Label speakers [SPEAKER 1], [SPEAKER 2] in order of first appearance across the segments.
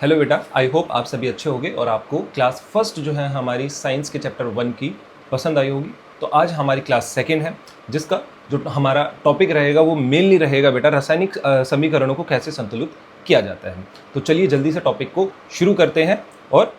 [SPEAKER 1] Hello बेटा, I hope आप सभी अच्छे होंगे और आपको क्लास फर्स्ट जो है हमारी साइंस के चैप्टर 1 की पसंद आई होगी। तो आज हमारी क्लास सेकेंड है, जिसका जो हमारा टॉपिक रहेगा वो मेनली रहेगा बेटा रासायनिक समीकरणों को कैसे संतुलित किया जाता है। तो चलिए जल्दी से टॉपिक को शुरू करते हैं और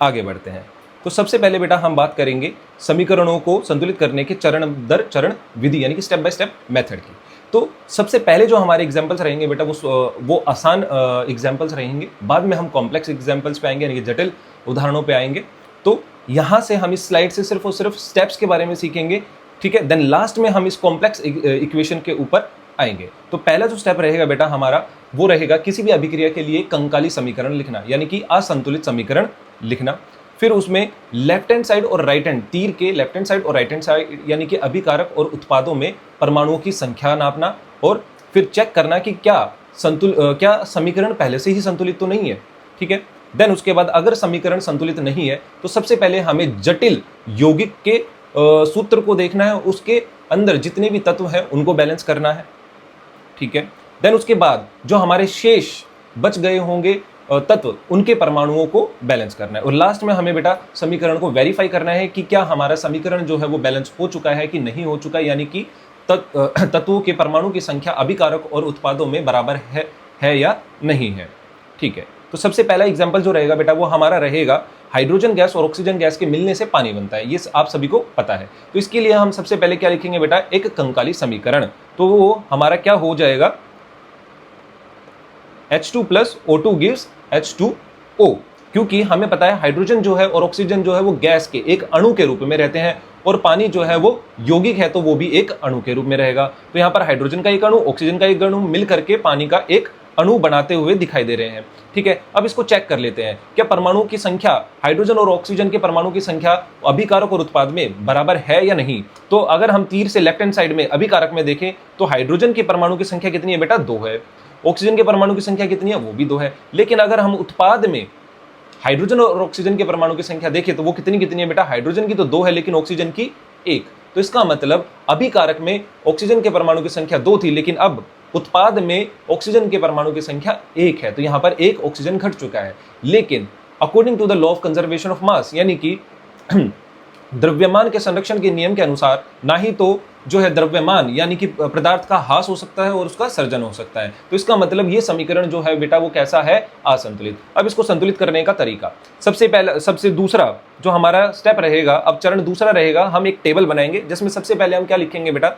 [SPEAKER 1] आगे बढ़ते हैं। तो सबसे पहले बेटा हम बात करेंगे समीकरणों को संतुलित करने के चरण दर चरण विधि यानी कि स्टेप बाय स्टेप मेथड की। तो सबसे पहले जो हमारे एग्जाम्पल्स रहेंगे बेटा वो आसान एग्जाम्पल्स रहेंगे। बाद में हम कॉम्प्लेक्स एग्जाम्पल्स पे आएंगे यानी कि जटिल उदाहरणों पे आएंगे। तो यहाँ से हम इस स्लाइड से सिर्फ और सिर्फ स्टेप्स के बारे में सीखेंगे, ठीक है। देन लास्ट में हम इस कॉम्प्लेक्स इक्वेशन के ऊपर आएंगे। तो पहला जो स्टेप रहेगा बेटा हमारा वो रहेगा किसी भी अभिक्रिया के लिए कंकाली समीकरण लिखना यानी कि असंतुलित समीकरण लिखना। फिर उसमें लेफ्ट हैंड साइड और राइट हैंड तीर के लेफ्ट हैंड साइड और राइट हैंड साइड यानी कि अभिकारक और उत्पादों में परमाणुओं की संख्या नापना और फिर चेक करना कि क्या समीकरण पहले से ही संतुलित तो नहीं है, ठीक है। देन उसके बाद अगर समीकरण संतुलित नहीं है तो सबसे पहले हमें जटिल यौगिक के सूत्र को देखना है, उसके अंदर जितने भी तत्व हैं उनको बैलेंस करना है, ठीक है। देन उसके बाद जो हमारे शेष बच गए होंगे तत्व उनके परमाणुओं को बैलेंस करना है और लास्ट में हमें बेटा समीकरण को वेरीफाई करना है कि क्या हमारा समीकरण जो है वो बैलेंस हो चुका है कि नहीं हो चुका, यानी कि तत्वों के परमाणु की संख्या अभिकारक और उत्पादों में बराबर है या नहीं है, ठीक है। तो सबसे पहला एग्जाम्पल जो रहेगा बेटा वो हमारा रहेगा हाइड्रोजन गैस और ऑक्सीजन गैस के मिलने से पानी बनता है, ये आप सभी को पता है। तो इसके लिए हम सबसे पहले क्या लिखेंगे बेटा, एक कंकाली समीकरण। तो वो हमारा क्या हो जाएगा, H2 plus O2 gives H2O, क्योंकि हमें पता है हाइड्रोजन जो है और ऑक्सीजन जो है वो गैस के एक अणु के रूप में रहते हैं और पानी जो है वो यौगिक है तो वो भी एक अणु के रूप में रहेगा। तो यहाँ पर हाइड्रोजन का एक अणु ऑक्सीजन का एक अणु मिल करके पानी का एक अणु बनाते हुए दिखाई दे रहे हैं, ठीक है। अब इसको चेक कर लेते हैं, क्या परमाणु की संख्या हाइड्रोजन और ऑक्सीजन के परमाणु की संख्या अभिकारक और उत्पाद में बराबर है या नहीं। तो अगर हम तीर से लेफ्ट हैंड साइड में अभिकारक में देखें तो हाइड्रोजन के परमाणु की संख्या कितनी है बेटा, 2 है। ऑक्सीजन के परमाणु की संख्या कितनी है, वो भी 2 है। लेकिन अगर हम उत्पाद में हाइड्रोजन और ऑक्सीजन के परमाणु की संख्या देखें तो वो कितनी है बेटा, हाइड्रोजन की तो 2 है लेकिन ऑक्सीजन की 1। तो इसका मतलब अभिकारक में ऑक्सीजन के परमाणु की संख्या 2 थी लेकिन अब उत्पाद में ऑक्सीजन के परमाणु की संख्या 1 है, तो यहाँ पर 1 ऑक्सीजन घट चुका है। लेकिन according to the law of conservation of mass यानी कि द्रव्यमान के संरक्षण के नियम के अनुसार ना ही तो जो है द्रव्यमान यानी कि पदार्थ का ह्रास हो सकता है और उसका सर्जन हो सकता है। तो इसका मतलब ये समीकरण जो है बेटा वो कैसा है, असंतुलित। अब इसको संतुलित करने का तरीका, सबसे दूसरा जो हमारा स्टेप रहेगा, अब चरण दूसरा रहेगा, हम एक टेबल बनाएंगे जिसमें सबसे पहले हम क्या लिखेंगे बेटा,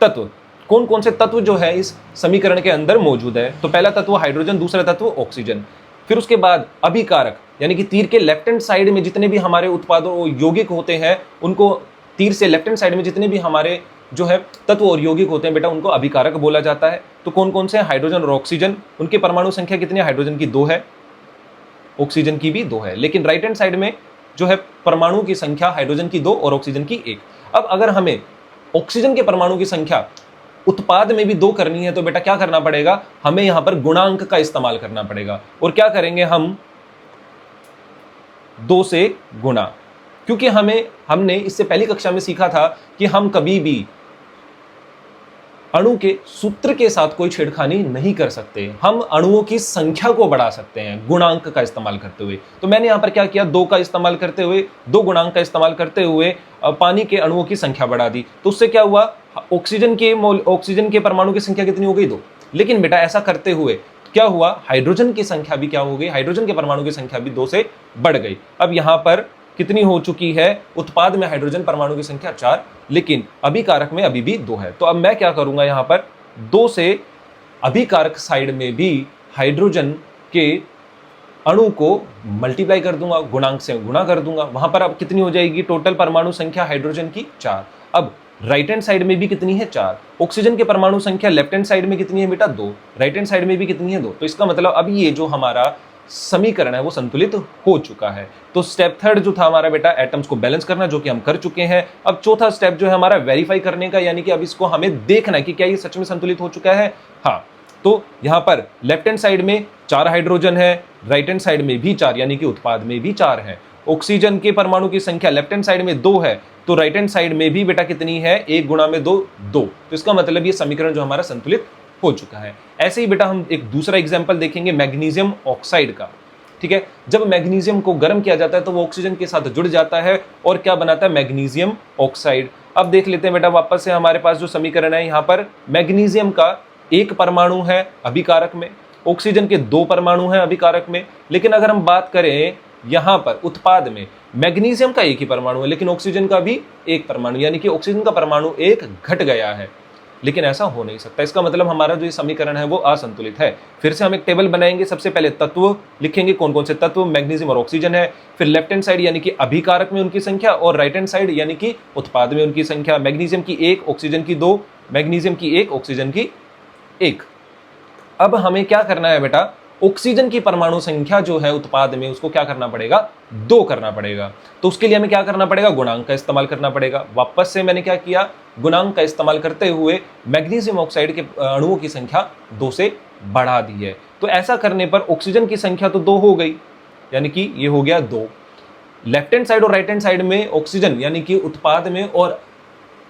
[SPEAKER 1] तत्व, कौन कौन से तत्व जो है इस समीकरण के अंदर मौजूद है। तो पहला तत्व हाइड्रोजन, दूसरा तत्व ऑक्सीजन। फिर उसके बाद अभिकारक यानी कि तीर के लेफ्ट हैंड साइड में जितने भी हमारे उत्पादों यौगिक होते हैं उनको, तीर से लेफ्ट हैंड साइड में जितने भी हमारे जो है तत्व और यौगिक होते हैं बेटा उनको अभिकारक बोला जाता है। तो कौन कौन से हैं, हाइड्रोजन और ऑक्सीजन। उनके परमाणु संख्या कितनी है, हाइड्रोजन की 2 है, ऑक्सीजन की भी 2 है। लेकिन राइट हैंड साइड में जो है परमाणु की संख्या हाइड्रोजन की 2 और ऑक्सीजन की 1। अब अगर हमें ऑक्सीजन के परमाणु की संख्या उत्पाद में भी 2 करनी है तो बेटा क्या करना पड़ेगा, हमें यहां पर गुणांक का इस्तेमाल करना पड़ेगा। और क्या करेंगे हम, 2 से गुणा, क्योंकि हमने इससे पहली कक्षा में सीखा था कि हम कभी भी अणु के सूत्र के साथ कोई छेड़खानी नहीं कर सकते, हम अणुओं की संख्या को बढ़ा सकते हैं गुणांक का इस्तेमाल करते हुए। तो मैंने यहां पर क्या किया, 2 का इस्तेमाल करते हुए, 2 गुणांक का इस्तेमाल करते हुए पानी के अणुओं की संख्या बढ़ा दी। तो उससे क्या हुआ, ऑक्सीजन के परमाणु की संख्या कितनी हो गई, 2। लेकिन बेटा ऐसा करते हुए क्या हुआ, हाइड्रोजन की संख्या भी क्या हो गई, हाइड्रोजन के परमाणु की संख्या भी 2 से बढ़ गई। अब यहां पर कितनी हो चुकी है, उत्पाद में हाइड्रोजन परमाणु की संख्या 4 लेकिन अभिकारक में अभी भी 2 है। तो अब मैं क्या करूंगा, यहां पर 2 से अभिकारक साइड में भी हाइड्रोजन के अणु को मल्टीप्लाई कर दूंगा, गुणांक से गुणा कर दूंगा। वहां पर अब कितनी हो जाएगी, टोटल परमाणु संख्या हाइड्रोजन की 4। अब राइट हैंड साइड में भी कितनी है, 4। ऑक्सीजन के परमाणु संख्या लेफ्ट हैंड साइड में कितनी है बेटा, 2। राइट हैंड साइड में भी कितनी है, 2। तो इसका मतलब अब ये जो हमारा समीकरण है वो संतुलित हो चुका है। तो स्टेप थर्ड जो था हमारा बेटा एटम्स को बैलेंस करना, जो कि हम कर चुके हैं। अब चौथा स्टेप जो है हमारा वेरीफाई करने का, यानी कि अब इसको हमें देखना है कि क्या ये सच में संतुलित हो चुका है। हाँ, तो यहां पर लेफ्ट हैंड साइड में 4 हाइड्रोजन है, राइट हैंड साइड में भी 4 यानी कि उत्पाद में भी 4 है। ऑक्सीजन के परमाणु की संख्या लेफ्ट हैंड साइड में 2 है तो राइट हैंड साइड में भी बेटा कितनी है, 1 गुणा में 2, 2। तो इसका मतलब ये समीकरण जो हमारा संतुलित हो चुका है। ऐसे ही बेटा हम एक दूसरा एग्जाम्पल देखेंगे मैग्नीशियम ऑक्साइड का। ठीक है, जब मैग्नीशियम को गर्म किया जाता है तो वो ऑक्सीजन के साथ जुड़ जाता है और क्या बनाता है, मैग्नीशियम ऑक्साइड। अब देख लेते हैं बेटा वापस से हमारे पास जो समीकरण है, यहाँ पर मैग्नीशियम का एक परमाणु है अभिकारक में, ऑक्सीजन के दो परमाणु हैं अभिकारक में। लेकिन अगर हम बात करें यहाँ पर उत्पाद में, मैग्नीशियम का एक ही परमाणु है लेकिन ऑक्सीजन का भी एक परमाणु, यानी कि ऑक्सीजन का परमाणु एक घट गया है। लेकिन ऐसा हो नहीं सकता, इसका मतलब हमारा जो ये समीकरण है वो असंतुलित है। फिर से हम एक टेबल बनाएंगे, सबसे पहले तत्व लिखेंगे, कौन कौन से तत्व, मैग्नीशियम और ऑक्सीजन है। फिर लेफ्ट हैंड साइड यानी कि अभिकारक में उनकी संख्या, और राइट हैंड साइड यानी कि उत्पाद में उनकी संख्या। मैग्नीशियम की एक, ऑक्सीजन की दो, मैग्नीशियम की एक, ऑक्सीजन की एक। अब हमें क्या करना है बेटा, ऑक्सीजन की परमाणु संख्या जो है उत्पाद में उसको क्या करना पड़ेगा, 2 करना पड़ेगा। तो उसके लिए हमें क्या करना पड़ेगा, गुणांक का इस्तेमाल करना पड़ेगा। वापस से मैंने क्या किया, गुणांक का इस्तेमाल करते हुए मैग्नीशियम ऑक्साइड के अणुओं की संख्या 2 से बढ़ा दी है। तो ऐसा करने पर ऑक्सीजन की संख्या तो 2 हो गई, यानी कि ये हो गया 2। लेफ्ट हैंड साइड और राइट हैंड साइड में ऑक्सीजन यानी कि उत्पाद में और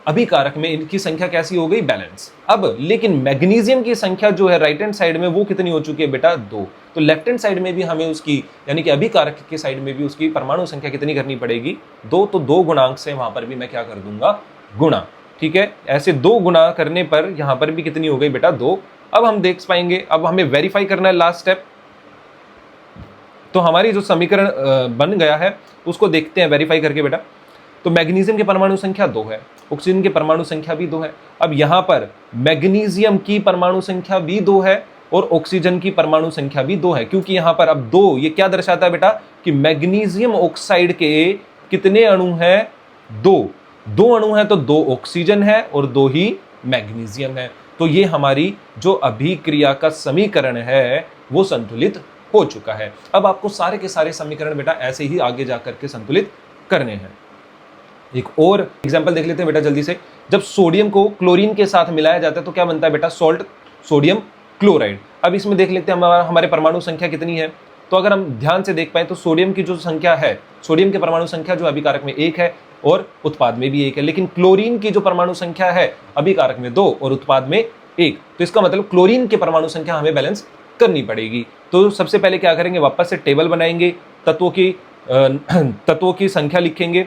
[SPEAKER 1] अभिकारक में इनकी संख्या कैसी हो गई, बैलेंस। अब लेकिन मैग्नीशियम की संख्या जो है राइट हैंड साइड में वो कितनी हो चुकी है बेटा, 2। तो लेफ्ट हैंड साइड में भी हमें उसकी यानी कि अभिकारक के साइड में भी उसकी परमाणु संख्या कितनी करनी पड़ेगी, 2। तो 2 गुणांक से वहां पर भी मैं क्या कर दूंगा, गुणा। ठीक है, ऐसे 2 गुणा करने पर यहां पर भी कितनी हो गई बेटा, 2। अब हम देख पाएंगे, अब हमें वेरीफाई करना है लास्ट स्टेप। तो हमारी जो समीकरण बन गया है उसको देखते हैं वेरीफाई करके बेटा। तो मैग्नीशियम की परमाणु संख्या 2 है, ऑक्सीजन की परमाणु संख्या भी 2 है। अब यहां पर मैग्नीशियम की परमाणु संख्या भी 2 है और ऑक्सीजन की परमाणु संख्या भी 2 है, क्योंकि यहां पर अब 2 ये क्या दर्शाता है बेटा कि मैग्नीशियम ऑक्साइड के कितने अणु हैं, 2 अणु हैं। तो 2 ऑक्सीजन है और 2 ही मैग्नीशियम है। तो ये हमारी जो अभिक्रिया का समीकरण है वो संतुलित हो चुका है। अब आपको सारे के सारे समीकरण बेटा ऐसे ही आगे जाकर के संतुलित करने हैं। एक और एग्जांपल देख लेते हैं बेटा जल्दी से। जब सोडियम को क्लोरीन के साथ मिलाया जाता है तो क्या बनता है बेटा, सॉल्ट सोडियम क्लोराइड। अब इसमें देख लेते हैं हमारे परमाणु संख्या कितनी है। तो अगर हम ध्यान से देख पाए तो सोडियम की जो संख्या है, सोडियम के परमाणु संख्या जो अभिकारक में 1 है और उत्पाद में भी 1 है। लेकिन क्लोरीन की जो परमाणु संख्या है अभिकारक में 2 और उत्पाद में 1। तो इसका मतलब क्लोरीन के परमाणु संख्या हमें बैलेंस करनी पड़ेगी। तो सबसे पहले क्या करेंगे, वापस से टेबल बनाएंगे, तत्वों की संख्या लिखेंगे,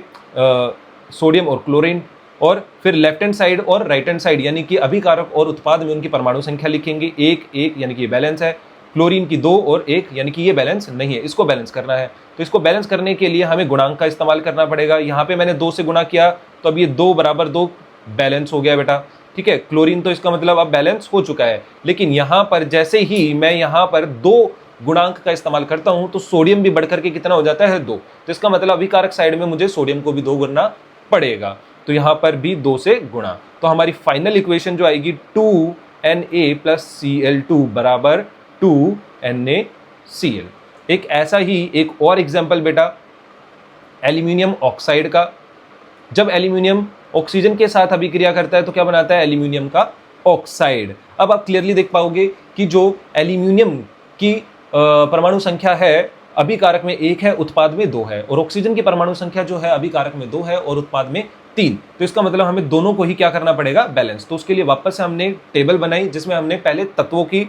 [SPEAKER 1] सोडियम और क्लोरीन, और फिर लेफ्ट हैंड साइड और राइट हैंड साइड यानी कि अभिकारक और उत्पाद में उनकी परमाणु संख्या लिखेंगे। 1 1 यानी कि ये बैलेंस है, क्लोरीन की 2 और 1 यानी कि ये बैलेंस नहीं है, इसको बैलेंस करना है। तो इसको बैलेंस करने के लिए हमें गुणांक का इस्तेमाल करना पड़ेगा। यहाँ पे मैंने 2 से गुणा किया तो अब ये 2 बराबर 2 बैलेंस हो गया बेटा। ठीक है, क्लोरीन तो इसका मतलब अब बैलेंस हो चुका है। लेकिन यहाँ पर जैसे ही मैं यहाँ पर 2 गुणांक का इस्तेमाल करता हूँ तो सोडियम भी बढ़कर के कितना हो जाता है, 2। तो इसका मतलब अभिकारक साइड में मुझे सोडियम को भी 2 गुना पड़ेगा। तो यहां पर भी 2 से गुणा। तो हमारी फाइनल इक्वेशन जो आएगी 2Na + Cl2 बराबर 2NaCl। एक ऐसा ही एक और एग्जाम्पल बेटा एल्यूमिनियम ऑक्साइड का। जब एल्यूमिनियम ऑक्सीजन के साथ अभिक्रिया करता है तो क्या बनाता है, एल्यूमिनियम का ऑक्साइड। अब आप क्लियरली देख पाओगे कि जो एल्यूमिनियम की परमाणु संख्या है अभिकारक में 1 है, उत्पाद में 2 है, और ऑक्सीजन की परमाणु संख्या जो है अभिकारक में 2 है और उत्पाद में 3। तो इसका मतलब हमें दोनों को ही क्या करना पड़ेगा, बैलेंस। तो उसके लिए वापस से हमने टेबल बनाई जिसमें हमने पहले तत्वों की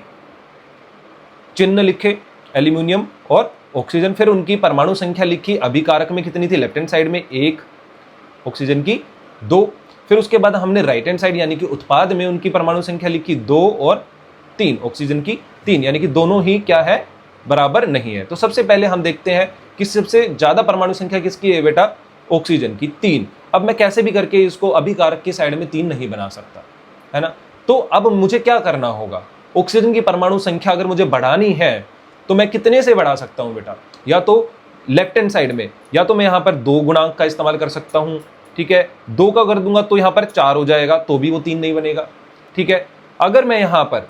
[SPEAKER 1] चिन्ह लिखे, एल्यूमिनियम और ऑक्सीजन, फिर उनकी परमाणु संख्या लिखी। अभिकारक में कितनी थी, लेफ्ट हैंड साइड में 1, ऑक्सीजन की 2। फिर उसके बाद हमने राइट हैंड साइड यानी कि उत्पाद में उनकी परमाणु संख्या लिखी 2 और 3, ऑक्सीजन की 3, यानी कि दोनों ही क्या है, बराबर नहीं है। तो सबसे पहले हम देखते हैं कि सबसे ज्यादा परमाणु संख्या किसकी है बेटा, ऑक्सीजन की 3। अब मैं कैसे भी करके इसको अभिकारक की साइड में 3 नहीं बना सकता, है ना। तो अब मुझे क्या करना होगा, ऑक्सीजन की परमाणु संख्या अगर मुझे बढ़ानी है तो मैं कितने से बढ़ा सकता हूं बेटा, या तो लेफ्ट हैंड साइड में, या तो मैं यहां पर 2 गुणांक का इस्तेमाल कर सकता हूं। ठीक है, 2 का कर दूंगा तो यहां पर 4 हो जाएगा, तो भी वो 3 नहीं बनेगा। ठीक है, अगर मैं यहां पर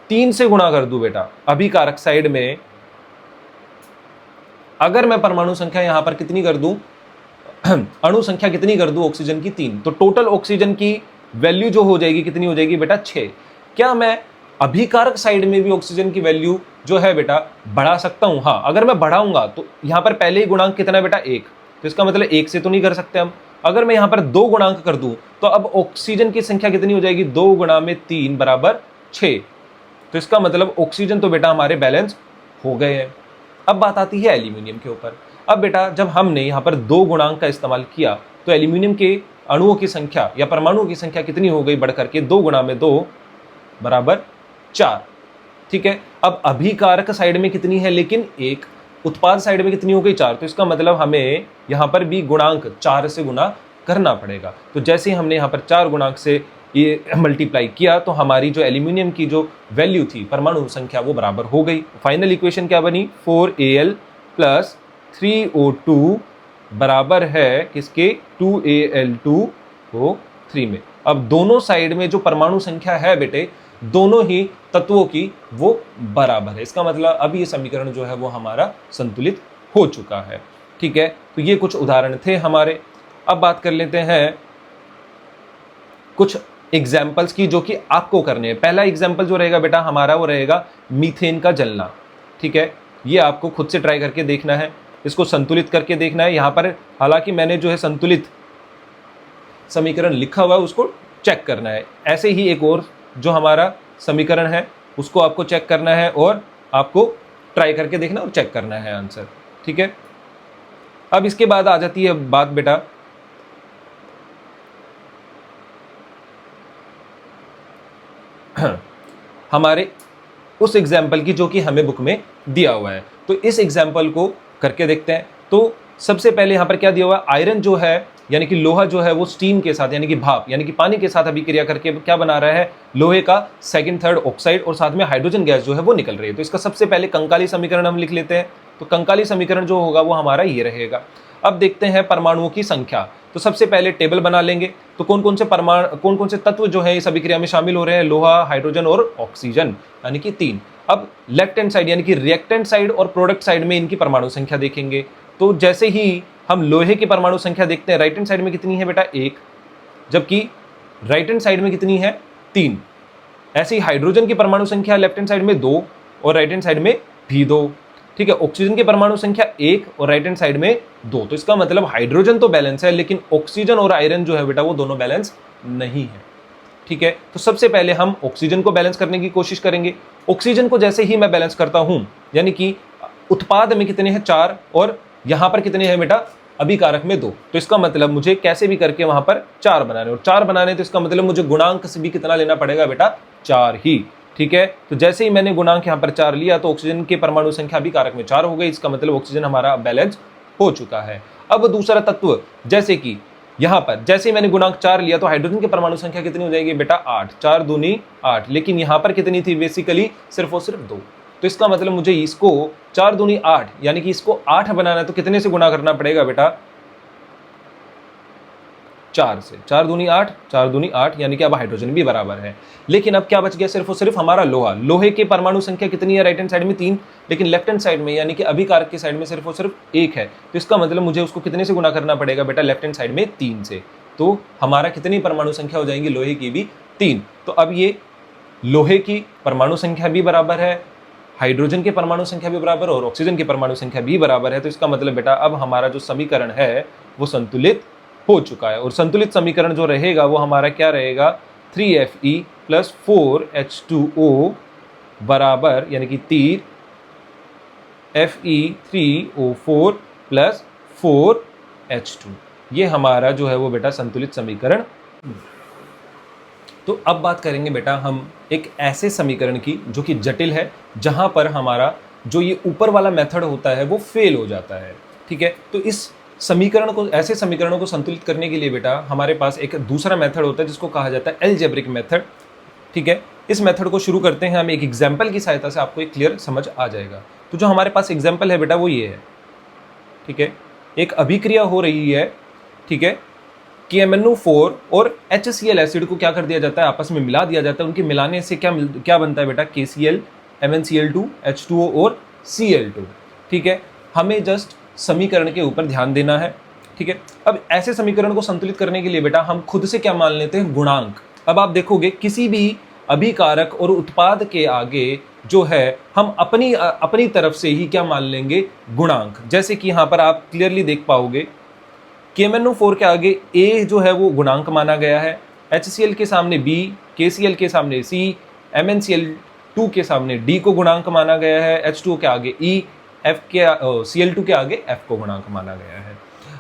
[SPEAKER 1] 3 से गुणा कर दूं बेटा अभिकारक साइड में, अगर मैं परमाणु संख्या यहां पर कितनी कर दूं, अणु संख्या कितनी कर दूं ऑक्सीजन की 3, तो टोटल ऑक्सीजन की वैल्यू जो हो जाएगी कितनी हो जाएगी बेटा, 6। क्या मैं अभिकारक साइड में भी ऑक्सीजन की वैल्यू जो है बेटा बढ़ा सकता हूं? हाँ, अगर मैं बढ़ाऊंगा तो यहां पर पहले ही गुणांक कितना है बेटा, 1। तो इसका मतलब 1 से तो नहीं कर सकते हम। अगर मैं यहां पर 2 गुणांक कर दूं तो अब ऑक्सीजन की संख्या कितनी हो जाएगी, 2 गुणा में 3 बराबर 6। तो इसका मतलब ऑक्सीजन तो बेटा हमारे बैलेंस हो गए हैं। अब बात आती है एल्यूमिनियम के ऊपर। अब बेटा जब हमने यहाँ पर दो गुणांक का इस्तेमाल किया तो एल्यूमिनियम के अणुओं की संख्या या परमाणुओं की संख्या कितनी हो गई, बढ़कर के 2 गुणा में 2 बराबर 4। ठीक है, अब अभिकारक साइड में कितनी है लेकिन 1, उत्पाद साइड में कितनी हो गई 4। तो इसका मतलब हमें यहाँ पर भी गुणांक 4 से गुणा करना पड़ेगा। तो जैसे ही हमने यहाँ पर 4 गुणांक से ये मल्टीप्लाई किया तो हमारी जो एल्यूमिनियम की जो वैल्यू थी, परमाणु संख्या, वो बराबर हो गई। फाइनल इक्वेशन क्या बनी, 4Al प्लस 3O2 बराबर है किसके, 2Al2O3 में। अब दोनों साइड में जो परमाणु संख्या है बेटे, दोनों ही तत्वों की वो बराबर है। इसका मतलब अब ये समीकरण जो है वो हमारा संतुलित हो चुका है। ठीक है, तो ये कुछ उदाहरण थे हमारे। अब बात कर लेते हैं कुछ एग्जाम्पल्स की जो कि आपको करने हैं। पहला एग्जाम्पल जो रहेगा बेटा हमारा वो रहेगा मीथेन का जलना। ठीक है, ये आपको खुद से ट्राई करके देखना है, इसको संतुलित करके देखना है। यहाँ पर हालांकि मैंने जो है संतुलित समीकरण लिखा हुआ है उसको चेक करना है। ऐसे ही एक और जो हमारा समीकरण है उसको आपको चेक करना है और आपको ट्राई करके देखना और चेक करना है आंसर। ठीक है, अब इसके बाद आ जाती है बात बेटा हमारे उस एग्जाम्पल की जो कि हमें बुक में दिया हुआ है। तो इस एग्जाम्पल को करके देखते हैं। तो सबसे पहले यहाँ पर क्या दिया हुआ है, आयरन जो है यानी कि लोहा जो है वो स्टीम के साथ यानी कि भाप यानी कि पानी के साथ अभिक्रिया करके क्या बना रहा है, लोहे का सेकंड थर्ड ऑक्साइड और साथ में हाइड्रोजन गैस जो है वो निकल रही है। तो इसका सबसे पहले कंकाली समीकरण हम लिख लेते हैं। तो कंकाली समीकरण जो होगा वो हमारा ये रहेगा। अब देखते हैं परमाणुओं की संख्या। तो सबसे पहले टेबल बना लेंगे। तो कौन कौन से तत्व जो है इस अभिक्रिया में शामिल हो रहे हैं, लोहा, हाइड्रोजन और ऑक्सीजन, यानी कि 3। अब लेफ्ट हैंड साइड यानी कि रिएक्टेंट साइड और प्रोडक्ट साइड में इनकी परमाणु संख्या देखेंगे। तो जैसे ही हम लोहे की परमाणु संख्या देखते हैं, राइट हैंड साइड में कितनी है बेटा 1, जबकि राइट हैंड साइड में कितनी है 3। ऐसे ही हाइड्रोजन की परमाणु संख्या लेफ्ट हैंड साइड में 2 और राइट हैंड साइड में भी 2। ठीक है, ऑक्सीजन की परमाणु संख्या 1 और राइट हैंड साइड में 2। तो इसका मतलब हाइड्रोजन तो बैलेंस है लेकिन ऑक्सीजन और आयरन जो है बेटा वो दोनों बैलेंस नहीं है। ठीक है, तो सबसे पहले हम ऑक्सीजन को बैलेंस करने की कोशिश करेंगे। ऑक्सीजन को जैसे ही मैं बैलेंस करता हूं, यानी कि उत्पाद में कितने हैं 4 और यहां पर कितने हैं बेटा अभिकारक में 2। तो इसका मतलब मुझे कैसे भी करके वहां पर 4 बनाने, और 4 बनाने तो इसका मतलब मुझे गुणांक से भी कितना लेना पड़ेगा बेटा 4 ही। ठीक है, तो जैसे ही मैंने गुणांक यहाँ पर 4 लिया तो ऑक्सीजन की परमाणु संख्या अभिकारक में 4 हो गई। इसका मतलब ऑक्सीजन हमारा बैलेंस हो चुका है। अब दूसरा तत्व, जैसे कि यहाँ पर जैसे ही मैंने गुणांक 4 लिया तो हाइड्रोजन की परमाणु संख्या कितनी हो जाएगी बेटा 8, 4 दूनी 8, लेकिन यहाँ पर कितनी थी बेसिकली सिर्फ और सिर्फ 2। तो इसका मतलब मुझे इसको 4 दूनी 8 यानी कि इसको 8 बनाना है तो कितने से गुणा करना पड़ेगा बेटा 4 से। 4 दूनी 8, 4 दूनी 8 यानी कि अब हाइड्रोजन भी बराबर है। लेकिन अब क्या बच गया, सिर्फ और सिर्फ हमारा लोहा। लोहे की परमाणु संख्या कितनी है राइट हैंड साइड में 3, लेकिन लेफ्ट हैंड साइड में यानी कि अभिकारक की साइड में सिर्फ और सिर्फ 1 है। तो इसका मतलब मुझे उसको कितने से गुणा करना पड़ेगा बेटा लेफ्ट हैंड साइड में 3 से। तो हमारा कितनी परमाणु संख्या हो जाएंगी लोहे की भी 3। तो अब ये लोहे की परमाणु संख्या भी बराबर है, हाइड्रोजन की परमाणु संख्या भी बराबर और ऑक्सीजन की परमाणु संख्या भी बराबर है। तो इसका मतलब बेटा अब हमारा जो समीकरण है वो संतुलित हो चुका है। और संतुलित समीकरण जो रहेगा वो हमारा क्या रहेगा, 3Fe प्लस 4H2O बराबर यानी कि 3 Fe3O4 प्लस 4H2। ये हमारा जो है वो बेटा संतुलित समीकरण। तो अब बात करेंगे बेटा हम एक ऐसे समीकरण की जो कि जटिल है, जहां पर हमारा जो ये ऊपर वाला मेथड होता है वो फेल हो जाता है। ठीक है, तो इस समीकरण को, ऐसे समीकरणों को संतुलित करने के लिए बेटा हमारे पास एक दूसरा मेथड होता है जिसको कहा जाता है अलजेब्रिक मेथड। ठीक है, इस मेथड को शुरू करते हैं हम एक एग्जाम्पल की सहायता से, आपको एक क्लियर समझ आ जाएगा। तो जो हमारे पास एग्जाम्पल है बेटा वो ये है। ठीक है, एक अभिक्रिया हो रही है। ठीक है, KMnO4 और HCl एसिड को क्या कर दिया जाता है, आपस में मिला दिया जाता है। उनके मिलाने से क्या बनता है बेटा KCl, MnCl2, H2O और Cl2। ठीक है, हमें जस्ट समीकरण के ऊपर ध्यान देना है। ठीक है, अब ऐसे समीकरण को संतुलित करने के लिए बेटा हम खुद से क्या मान लेते हैं, गुणांक। अब आप देखोगे किसी भी अभिकारक और उत्पाद के आगे जो है हम अपनी तरफ से ही क्या मान लेंगे, गुणांक। जैसे कि यहाँ पर आप क्लियरली देख पाओगे KMnO4 के आगे A जो है वो गुणांक माना गया है, HCl के सामने B, KCl के सामने C, MnCl 2 के सामने D को गुणांक माना गया है, H2O के आगे E, F के Cl2 के आगे F को गुणांक माना गया है।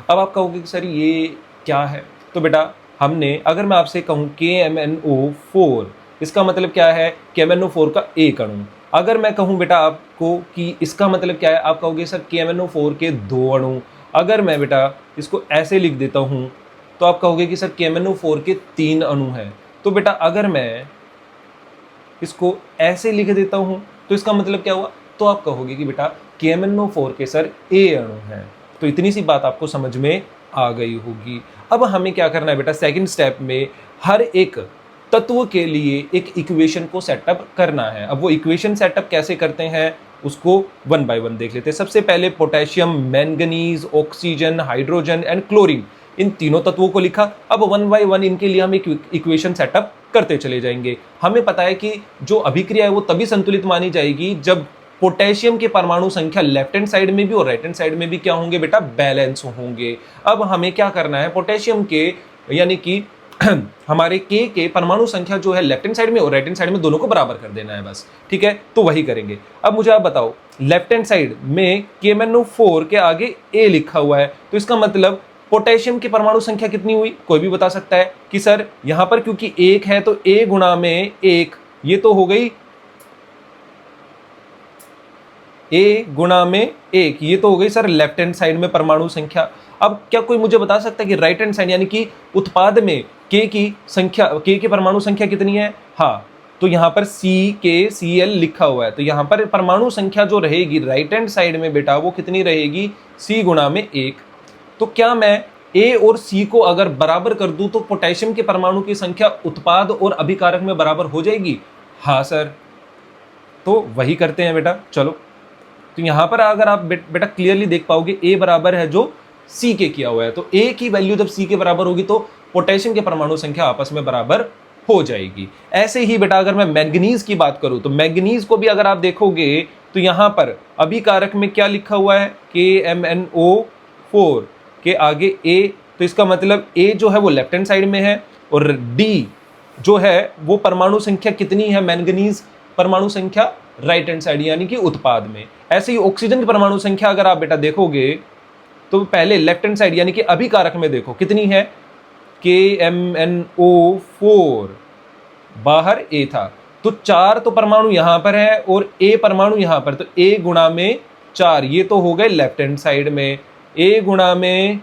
[SPEAKER 1] अब आप कहोगे कि सर ये क्या है, तो बेटा हमने, अगर मैं आपसे कहूँ KMnO4, इसका मतलब क्या है, KMnO4 का एक अणु। अगर मैं कहूँ बेटा आपको कि इसका मतलब क्या है, आप कहोगे सर KMnO4 के 2 अणु। अगर मैं बेटा इसको ऐसे लिख देता हूँ तो आप कहोगे कि सर KMnO4 के 3 अणु हैं। तो बेटा अगर मैं इसको ऐसे लिख देता हूँ तो इसका मतलब क्या हुआ, तो आप कहोगे कि बेटा KMnO4 के सर A अणु हैं। तो इतनी सी बात आपको समझ में आ गई होगी। अब हमें क्या करना है बेटा, सेकंड स्टेप में हर एक तत्व के लिए एक इक्वेशन को सेटअप करना है। अब वो इक्वेशन सेटअप कैसे करते हैं उसको वन बाय वन देख लेते हैं। सबसे पहले potassium, manganese, oxygen, hydrogen and chlorine, इन तीनों तत्वों को लिखा। अब वन बाय वन इनके लिए हम एक इक्वेशन सेटअप करते चले जाएंगे। हमें पता है कि जो अभिक्रिया है वो तभी संतुलित मानी जाएगी जब पोटेशियम के परमाणु संख्या लेफ्ट हैंड साइड में भी और राइट हैंड साइड में भी क्या होंगे बेटा, बैलेंस होंगे। अब हमें क्या करना है, पोटेशियम के यानी कि हमारे के परमाणु संख्या जो है लेफ्ट हैंड साइड में और राइट हैंड साइड में दोनों को बराबर कर देना है बस, ठीक है। तो वही करेंगे। अब मुझे आप बताओ, लेफ्ट हैंड साइड में KMnO4 के आगे A लिखा हुआ है, तो इसका मतलब पोटेशियम की परमाणु संख्या कितनी हुई, कोई भी बता सकता है कि सर यहां पर क्योंकि 1 है तो A गुणा में 1, ये तो हो गई A गुणा में 1, ये तो हो गई सर लेफ्ट हैंड साइड में परमाणु संख्या। अब क्या कोई मुझे बता सकता है कि राइट हैंड साइड यानी कि उत्पाद में K की संख्या, K की परमाणु संख्या कितनी है? हाँ, तो यहाँ पर CkCl लिखा हुआ है, तो यहाँ पर परमाणु संख्या जो रहेगी राइट हैंड साइड में बेटा वो कितनी रहेगी, C गुणा में 1। तो क्या मैं A और C को अगर बराबर कर दूं तो पोटेशियम के परमाणु की संख्या उत्पाद और अभिकारक में बराबर हो जाएगी? हाँ सर, तो वही करते हैं बेटा। चलो, तो यहां पर अगर आप बेटा क्लियरली देख पाओगे A बराबर है जो C के किया हुआ है, तो A की वैल्यू जब C के बराबर होगी तो पोटेशियम के परमाणु संख्या आपस में बराबर हो जाएगी। ऐसे ही बेटा अगर मैं मैंगनीज की बात करूं तो मैंगनीज को भी अगर आप देखोगे तो यहां पर अभिकारक में क्या लिखा हुआ है, KMnO4 के आगे A, तो इसका मतलब A जो है वो लेफ्ट हैंड साइड में है और D जो है वो परमाणु संख्या कितनी है, मैंगनीज परमाणु संख्या राइट हैंड साइड यानी कि उत्पाद में। ऐसे ही ऑक्सीजन की परमाणु संख्या अगर आप बेटा देखोगे तो पहले लेफ्ट हैंड साइड यानी कि अभिकारक में देखो कितनी है, KMnO4 बाहर A था, तो 4 तो परमाणु यहां पर है और A परमाणु यहां पर, तो A गुणा में 4, ये तो हो गए लेफ्ट हैंड साइड में, A गुणा में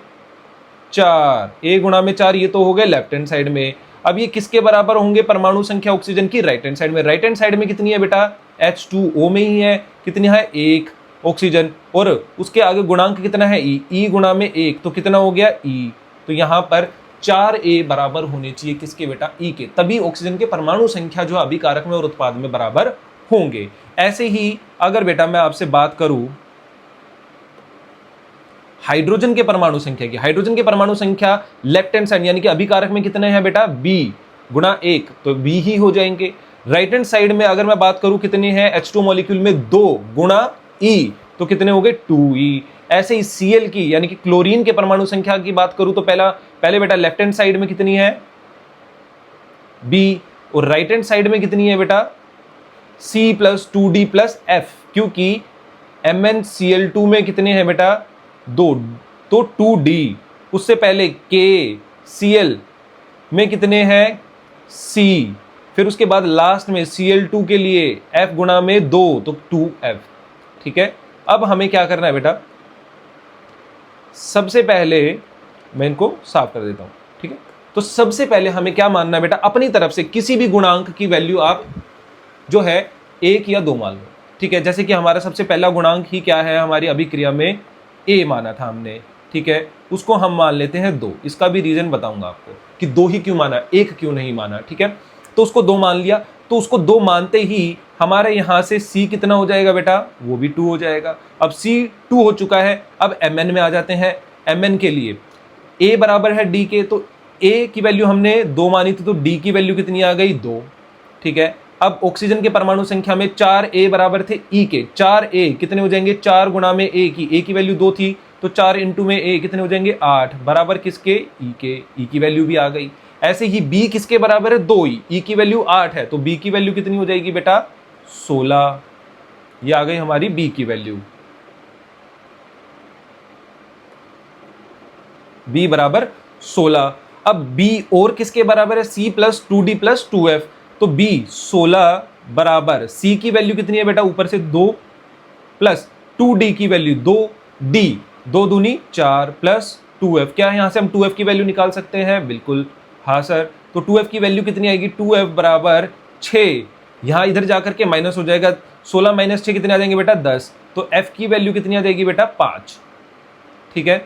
[SPEAKER 1] 4, A गुणा में 4 ये तो हो गए लेफ्ट हैंड साइड में। अब ये किसके बराबर होंगे, परमाणु संख्या ऑक्सीजन की राइट हैंड साइड में। राइट हैंड साइड में कितनी है बेटा, H2O में ही है, कितनी है 1 ऑक्सीजन, और उसके आगे गुणांक कितना है E गुणा में 1, तो कितना हो गया E। तो यहाँ पर 4A बराबर होने चाहिए किसके बेटा, E के, तभी ऑक्सीजन के परमाणु संख्या जो अभिकारक में और उत्पाद में बराबर होंगे। ऐसे ही अगर बेटा मैं आपसे बात करूं हाइड्रोजन के परमाणु संख्या की, हाइड्रोजन के परमाणु संख्या लेफ्ट हैंड साइड यानी कि अभिकारक में कितने हैं बेटा, B गुणा 1, तो B ही हो जाएंगे। राइट हैंड साइड में अगर मैं बात करूं कितने हैं H2 मॉलिक्यूल में 2 गुणा E, तो कितने हो गए 2E। ऐसे ही Cl की यानी कि क्लोरीन के परमाणु संख्या की बात करूं तो पहले बेटा लेफ्ट हैंड साइड में कितनी है B और राइट हैंड साइड में कितनी है बेटा C plus 2D plus F, क्योंकि MnCl2 में कितने हैं बेटा 2, तो 2D, उससे पहले KCl में कितने हैं C, फिर उसके बाद लास्ट में Cl2 के लिए F गुणा में 2, तो 2F। ठीक है, अब हमें क्या करना है बेटा, सबसे पहले मैं इनको साफ कर देता हूं। ठीक है, तो सबसे पहले हमें क्या मानना है बेटा, अपनी तरफ से किसी भी गुणांक की वैल्यू आप जो है 1 या 2 मान लो। ठीक है, जैसे कि हमारा सबसे पहला गुणांक ही क्या है, हमारी अभिक्रिया में A माना था हमने, ठीक है, उसको हम मान लेते हैं 2। इसका भी रीजन बताऊंगा आपको कि 2 ही क्यों माना, 1 क्यों नहीं माना। ठीक है, तो उसको 2 मान लिया, तो उसको 2 मानते ही हमारे यहां से C कितना हो जाएगा बेटा, वो भी 2 हो जाएगा। अब C 2 हो चुका है, अब Mn में आ जाते हैं। Mn के लिए A बराबर है D के, तो A की वैल्यू हमने 2 मानी थी, तो D की वैल्यू कितनी आ गई 2। ठीक है, अब ऑक्सीजन के परमाणु संख्या में 4A बराबर थे E के, 4A कितने हो जाएंगे 4 गुणा में A की वैल्यू 2 थी, तो 4 इंटू में A कितने हो जाएंगे 8, बराबर किसके E के, E की वैल्यू भी आ गई। ऐसे ही B किसके बराबर है 2E, E की वैल्यू 8 है, तो B की वैल्यू कितनी हो जाएगी बेटा 16, ये आ गई हमारी बी की वैल्यू, बी बराबर 16। अब बी और किसके बराबर है, C plus 2d plus 2f, तो बी 16 बराबर सी की वैल्यू कितनी है बेटा, ऊपर से 2 प्लस 2d की वैल्यू 2d, 2 दूनी 4 प्लस 2f, क्या है यहां से हम 2f की वैल्यू निकाल सकते हैं, बिल्कुल हाँ सर। तो 2f की वैल्यू कितनी आएगी, 2f बराबर 6, यहां इधर जाकर के माइनस हो जाएगा, 16 माइनस 6 कितने आ जाएंगे बेटा 10, तो f की वैल्यू कितनी आ जाएगी बेटा 5। ठीक है,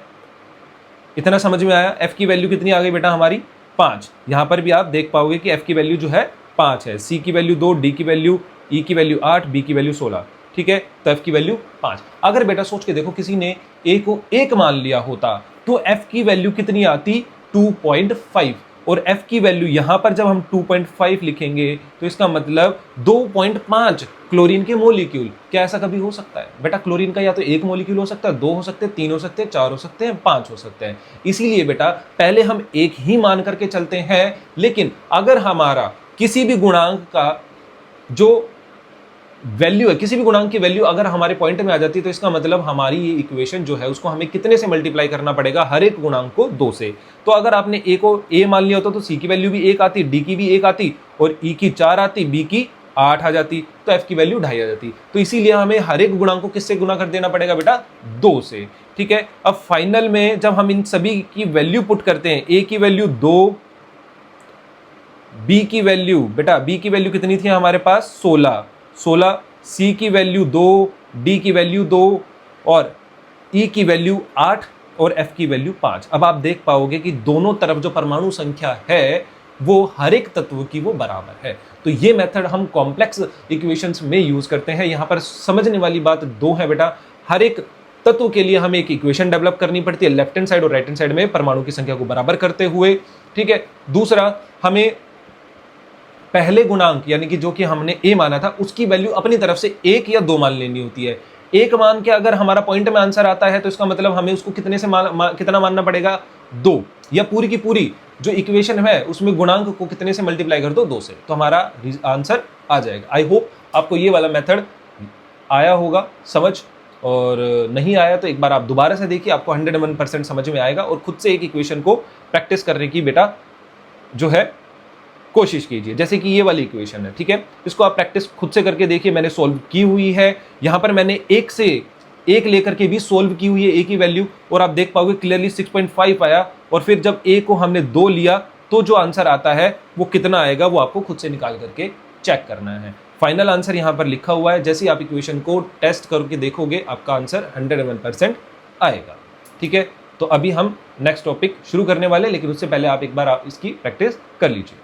[SPEAKER 1] इतना समझ में आया, f की वैल्यू कितनी आ गई बेटा हमारी 5। यहां पर भी आप देख पाओगे कि f की वैल्यू जो है 5 है, c की वैल्यू 2, d की वैल्यू, e की वैल्यू 8, b की वैल्यू 16। ठीक है, तो f की वैल्यू 5। अगर बेटा सोच के देखो किसी ने a को 1 मान लिया होता तो f की वैल्यू कितनी आती 2.5, और f की वैल्यू यहां पर जब हम 2.5 लिखेंगे तो इसका मतलब 2.5 क्लोरीन के मोलिक्यूल। क्या ऐसा कभी हो सकता है बेटा, क्लोरीन का या तो 1 मोलिक्यूल हो सकता है, 2 हो सकते हैं, 3 हो सकते हैं, 4 हो सकते हैं, 5 हो सकते हैं। इसीलिए बेटा पहले हम एक ही मान करके चलते हैं, लेकिन अगर हमारा किसी भी गुणांक का जो वैल्यू है, किसी भी गुणांक की वैल्यू अगर हमारे पॉइंट में आ जाती है तो इसका मतलब हमारी ये इक्वेशन जो है उसको हमें कितने से मल्टीप्लाई करना पड़ेगा, हर एक गुणांक को 2 से। तो अगर आपने a को a मान लिया होता तो c की वैल्यू भी 1 आती, d की भी 1 आती, और e की 4 आती, b की 8 आ जाती, तो f की वैल्यू 2.5 आ जाती। तो इसीलिए हमें हर एक गुणांक को किससे गुना कर देना पड़ेगा बेटा, 2 से। ठीक है, अब फाइनल में जब हम इन सभी की वैल्यू पुट करते हैं, a की वैल्यू 2, b की वैल्यू बेटा, b की वैल्यू कितनी थी हमारे पास 16, C की वैल्यू 2, D की वैल्यू 2, और E की वैल्यू 8, और F की वैल्यू 5। अब आप देख पाओगे कि दोनों तरफ जो परमाणु संख्या है वो हर एक तत्व की वो बराबर है। तो ये मेथड हम कॉम्प्लेक्स इक्वेशंस में यूज करते हैं। यहां पर समझने वाली बात 2 है बेटा, हर एक तत्व के लिए हमें एक इक्वेशन डेवलप करनी पड़ती है, लेफ्ट हैंड साइड और राइट हैंड साइड में परमाणु की संख्या को बराबर करते हुए। ठीक है, दूसरा हमें पहले गुणांक यानी कि जो कि हमने a माना था उसकी वैल्यू अपनी तरफ से 1 या 2 मान लेनी होती है। 1 मान के अगर हमारा पॉइंट में आंसर आता है तो इसका मतलब हमें उसको कितने से कितना मानना पड़ेगा, 2, या पूरी की पूरी जो इक्वेशन है उसमें गुणांक को कितने से मल्टीप्लाई कर दो, 2 से, तो हमारा आंसर आ जाएगा। आई होप आपको ये वाला मेथड आया होगा समझ, और नहीं आया तो एक बार आप दोबारा से देखिए, आपको 101% समझ में आएगा, और खुद से एक इक्वेशन को प्रैक्टिस करने की बेटा जो है कोशिश कीजिए। जैसे कि ये वाली इक्वेशन है, ठीक है, इसको आप प्रैक्टिस खुद से करके देखिए, मैंने सोल्व की हुई है। यहां पर मैंने 1 से 1 लेकर के भी सोल्व की हुई है a की वैल्यू, और आप देख पाओगे क्लियरली 6.5 आया, और फिर जब a को हमने 2 लिया तो जो आंसर आता है वो कितना आएगा वो आपको खुद से निकाल करके चेक करना है। फाइनल आंसर यहां पर लिखा हुआ है, जैसे आप इक्वेशन को टेस्ट करके देखोगे आपका आंसर 101% आएगा। ठीक है, तो अभी हम नेक्स्ट टॉपिक शुरू करने वाले, लेकिन उससे पहले आप एक बार आप इसकी प्रैक्टिस कर लीजिए।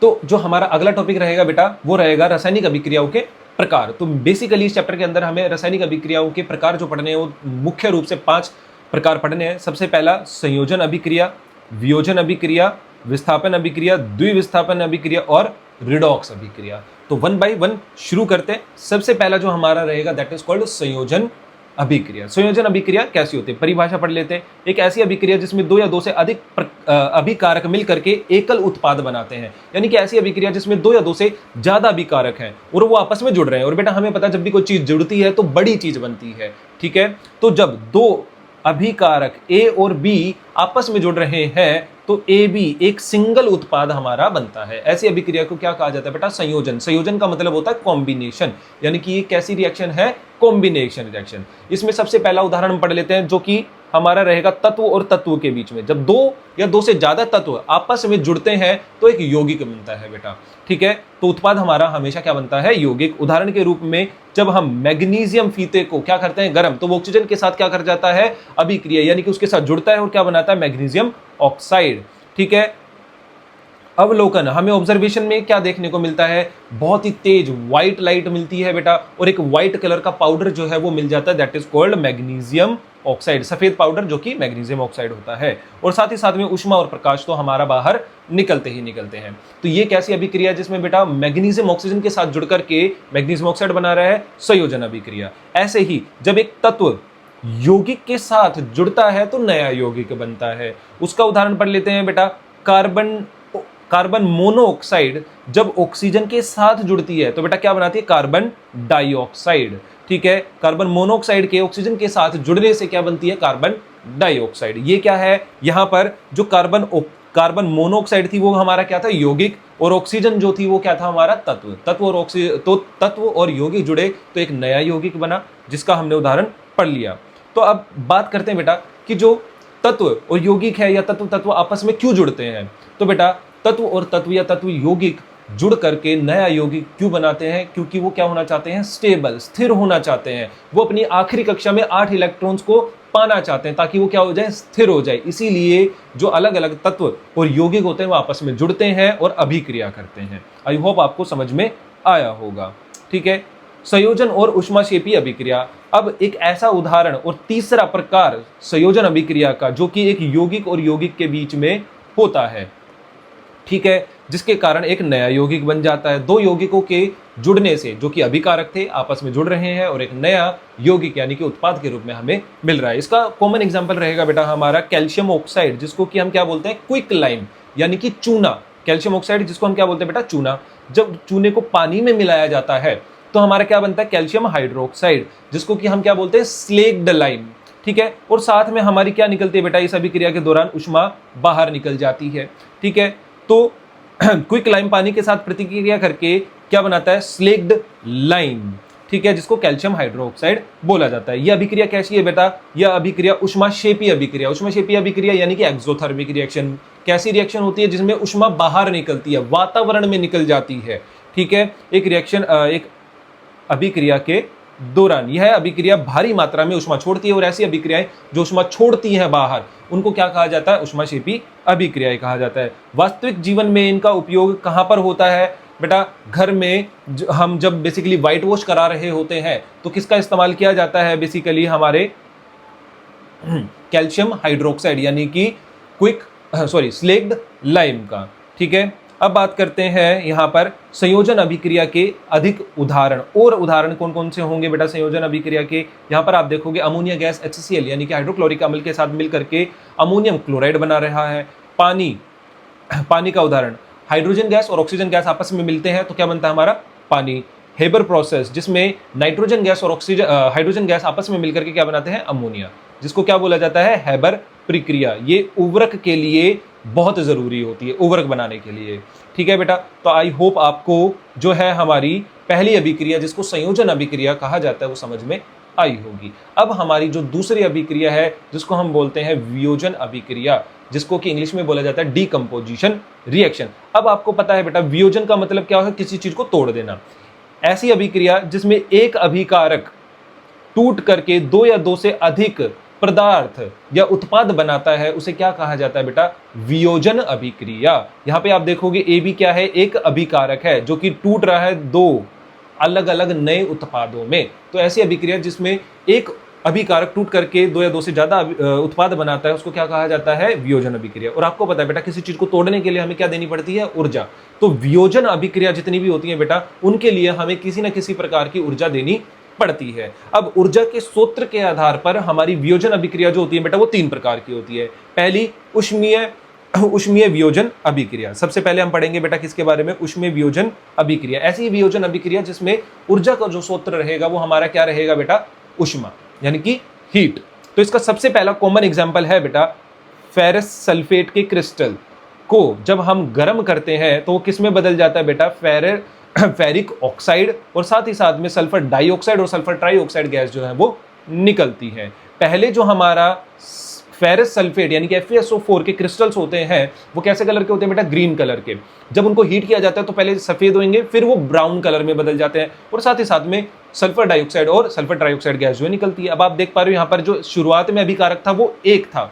[SPEAKER 1] तो जो हमारा अगला टॉपिक रहेगा बेटा वो रहेगा रासायनिक अभिक्रियाओं के प्रकार। तो बेसिकली इस चैप्टर के अंदर हमें रासायनिक अभिक्रियाओं के प्रकार जो पढ़ने हैं वो मुख्य रूप से 5 प्रकार पढ़ने हैं। सबसे पहला संयोजन अभिक्रिया, वियोजन अभिक्रिया, विस्थापन अभिक्रिया, द्विविस्थापन अभिक्रिया और रिडॉक्स अभिक्रिया। तो 1 बाय 1 शुरू करते हैं। सबसे पहला जो हमारा रहेगा दैट इज कॉल्ड संयोजन अभिक्रिया। संयोजन अभिक्रिया कैसी होती है, परिभाषा पढ़ लेते हैं। एक ऐसी अभिक्रिया जिसमें 2 या 2 से अधिक अभिकारक मिल करके एकल उत्पाद बनाते हैं, यानी कि ऐसी अभिक्रिया जिसमें 2 या 2 से ज्यादा अभिकारक हैं और वो आपस में जुड़ रहे हैं। और बेटा हमें पता है जब भी कोई चीज जुड़ती है तो बड़ी चीज बनती है। ठीक है, तो जब 2 अभिकारक A और B आपस में जुड़ रहे हैं तो AB एक सिंगल उत्पाद हमारा बनता है। ऐसी अभिक्रिया को क्या कहा जाता है बेटा, संयोजन। संयोजन का मतलब होता है कॉम्बिनेशन, यानी कि ये कैसी रिएक्शन है, कॉम्बिनेशन रिएक्शन। इसमें सबसे पहला उदाहरण हम पढ़ लेते हैं जो कि हमारा रहेगा तत्व और तत्व के बीच में। जब 2 या 2 से ज्यादा तत्व आपस में जुड़ते हैं तो एक यौगिक बनता है बेटा। ठीक है, तो उत्पाद हमारा हमेशा क्या बनता है, यौगिक। उदाहरण के रूप में जब हम मैग्नीशियम फीते को क्या करते हैं, गर्म, तो वो ऑक्सीजन के साथ क्या कर जाता है, अभिक्रिया, यानी कि उसके साथ जुड़ता है और क्या बनाता है, मैग्नीशियम ऑक्साइड। ठीक है, अवलोकन, हमें ऑब्जर्वेशन में क्या देखने को मिलता है, बहुत ही तेज व्हाइट लाइट मिलती है बेटा, और एक व्हाइट कलर का पाउडर जो है वो मिल जाता है, that is called magnesium oxide. सफेद पाउडर जो कि मैग्नीशियम ऑक्साइड होता है। और साथ ही साथ में ऊष्मा और प्रकाश तो हमारा बाहर निकलते ही निकलते हैं। तो ये कैसी अभिक्रिया जिसमें बेटा मैग्नीशियम ऑक्सीजन के साथ जुड़ करके मैग्नीशियम ऑक्साइड बना रहा है, संयोजन अभिक्रिया। ऐसे ही जब एक तत्व यौगिक के साथ जुड़ता है तो नया यौगिक बनता है। उसका उदाहरण पढ़ लेते हैं बेटा। कार्बन मोनोऑक्साइड जब ऑक्सीजन के साथ जुड़ती है तो बेटा क्या बनाती है? Carbon dioxide. ठीक है, कार्बन मोनोऑक्साइड के ऑक्सीजन के साथ जुड़ने से क्या बनती है? Carbon dioxide. ये क्या है? यहां पर जो कार्बन मोनोऑक्साइड थी वो हमारा क्या था? यौगिक। और ऑक्सीजन जो थी वो क्या था? हमारा तत्व। तत्व और यौगिक जुड़े तो एक नया यौगिक बना, जिसका हमने उदाहरण पढ़ लिया। तो अब बात करते हैं बेटा कि जो तत्व और यौगिक है या तत्व तत्व आपस में क्यों जुड़ते हैं। तो बेटा तत्व और तत्व या तत्व यौगिक जुड़ करके नया यौगिक क्यों बनाते हैं? क्योंकि वो क्या होना चाहते हैं? स्टेबल, स्थिर होना चाहते हैं। वो अपनी आखिरी कक्षा में 8 इलेक्ट्रॉन्स को पाना चाहते हैं ताकि वो क्या हो जाए? स्थिर हो जाए। इसीलिए जो अलग अलग तत्व और यौगिक होते हैं वो आपस में जुड़ते हैं और अभिक्रिया करते हैं। आई होप आपको समझ में आया होगा। ठीक है, संयोजन और ऊष्माक्षेपी अभिक्रिया। अब एक ऐसा उदाहरण और तीसरा प्रकार संयोजन अभिक्रिया का जो कि एक यौगिक और यौगिक के बीच में होता है। ठीक है, जिसके कारण एक नया यौगिक बन जाता है। दो यौगिकों के जुड़ने से, जो कि अभिकारक थे, आपस में जुड़ रहे हैं और एक नया यौगिक यानी कि उत्पाद के रूप में हमें मिल रहा है। इसका कॉमन एग्जांपल रहेगा बेटा हमारा कैल्शियम ऑक्साइड, जिसको कि हम क्या बोलते हैं? क्विक लाइम यानी कि चूना। कैल्शियम ऑक्साइड जिसको हम क्या बोलते हैं बेटा? चूना। जब चूने को पानी में मिलाया जाता है तो हमारा क्या बनता है? कैल्शियम हाइड्रोक्साइड, जिसको कि हम क्या बोलते हैं? Slaked lime. ठीक है, और साथ में हमारी क्या निकलती है बेटा? इस अभिक्रिया के दौरान ऊष्मा बाहर निकल जाती है। ठीक है, तो क्विक लाइम पानी के साथ प्रतिक्रिया करके क्या बनाता है? Slaked lime. ठीक है, जिसको कैल्शियम हाइड्रोक्साइड बोला जाता है। यह अभिक्रिया कैसी है बेटा? यह अभिक्रिया ऊष्माक्षेपी अभिक्रिया। ऊष्माक्षेपी अभिक्रिया यानी कि एक्सोथर्मिक रिएक्शन। कैसी रिएक्शन होती है? जिसमें ऊष्मा बाहर निकलती है, वातावरण में निकल जाती है। ठीक है, एक रिएक्शन एक अभिक्रिया के दौरान यह अभिक्रिया भारी मात्रा में ऊष्मा छोड़ती है और ऐसी अभिक्रियाएं जो ऊष्मा छोड़ती हैं बाहर, उनको क्या कहा जाता है? ऊष्माक्षेपी अभिक्रियाएं कहा जाता है। वास्तविक जीवन में इनका उपयोग कहां पर होता है बेटा? घर में हम जब बेसिकली व्हाइट वॉश करा रहे होते हैं तो किसका इस्तेमाल किया जाता है? बेसिकली हमारे कैल्शियम हाइड्रोक्साइड यानी कि स्लेक्ड लाइम का। ठीक है, अब बात करते हैं यहाँ पर संयोजन अभिक्रिया के अधिक उदाहरण। और उदाहरण कौन कौन से होंगे बेटा संयोजन अभिक्रिया के? यहाँ पर आप देखोगे अमोनिया गैस HCl यानी कि हाइड्रोक्लोरिक अम्ल के साथ मिल करके अमोनियम क्लोराइड बना रहा है। पानी का उदाहरण, हाइड्रोजन गैस और ऑक्सीजन गैस आपस में मिलते हैं तो क्या बनता है हमारा? पानी। हेबर प्रोसेस, जिसमें नाइट्रोजन गैस और हाइड्रोजन गैस आपस में मिलकर के क्या बनाते हैं? अमोनिया, जिसको क्या बोला जाता है? हेबर प्रक्रिया। ये उर्वरक के लिए बहुत जरूरी होती है, उर्वरक बनाने के लिए। ठीक है बेटा, तो आई होप आपको जो है हमारी पहली अभिक्रिया जिसको संयोजन अभिक्रिया कहा जाता है वो समझ में आई होगी। अब हमारी जो दूसरी अभिक्रिया है जिसको हम बोलते हैं वियोजन अभिक्रिया, जिसको कि इंग्लिश में बोला जाता है डीकंपोजिशन रिएक्शन। अब आपको पता है बेटा वियोजन का मतलब क्या है? किसी चीज को तोड़ देना। ऐसी अभिक्रिया जिसमें एक अभिकारक टूट करके दो या दो से अधिक पदार्थ या उत्पाद बनाता है उसे क्या कहा जाता है बेटा? वियोजन अभिक्रिया। यहां पे आप देखोगे ए बी क्या है? एक अभिकारक है जो कि टूट रहा है दो अलग अलग नए उत्पादों में। तो ऐसी अभिक्रिया जिसमें एक अभिकारक टूट करके दो या दो से ज्यादा उत्पाद बनाता है उसको क्या कहा जाता है? वियोजन अभिक्रिया। और आपको पता है बेटा किसी चीज को तोड़ने के लिए हमें क्या देनी पड़ती है? ऊर्जा। तो वियोजन अभिक्रिया जितनी भी होती है बेटा उनके लिए हमें किसी न किसी प्रकार की ऊर्जा देनी पड़ती है। अब ऊर्जा के सूत्र के आधार पर हमारी वियोजन अभिक्रिया जो होती है बेटा वो 3 प्रकार की होती है। पहली ऊष्मीय वियोजन अभिक्रिया। सबसे पहले हम पढ़ेंगे बेटा किसके बारे में? ऊष्मीय वियोजन अभिक्रिया। ऐसी वियोजन अभिक्रिया जिसमें ऊर्जा का जो सूत्र रहेगा वो हमारा क्या रहेगा बेटा? ऊष्मा यानी कि हीट। तो इसका सबसे पहला कॉमन एग्जांपल है बेटा फेरस सल्फेट के क्रिस्टल को जब हम गर्म करते हैं तो वो किस में बदल जाता है बेटा? फेरिक ऑक्साइड, और साथ ही साथ में सल्फर डाइऑक्साइड और सल्फर ट्राइऑक्साइड गैस जो है वो निकलती है। पहले जो हमारा फेरस सल्फेट यानी कि FeSO4 के क्रिस्टल्स होते हैं वो कैसे कलर के होते हैं बेटा? ग्रीन कलर के। जब उनको हीट किया जाता है तो पहले सफेद होंगे फिर वो ब्राउन कलर में बदल जाते हैं, और साथ ही साथ में सल्फर डाइऑक्साइड और सल्फर ट्राइऑक्साइड गैस जो है निकलती है। अब आप देख पा रहे हो यहाँ पर जो शुरुआत में अभिकारक था वो एक था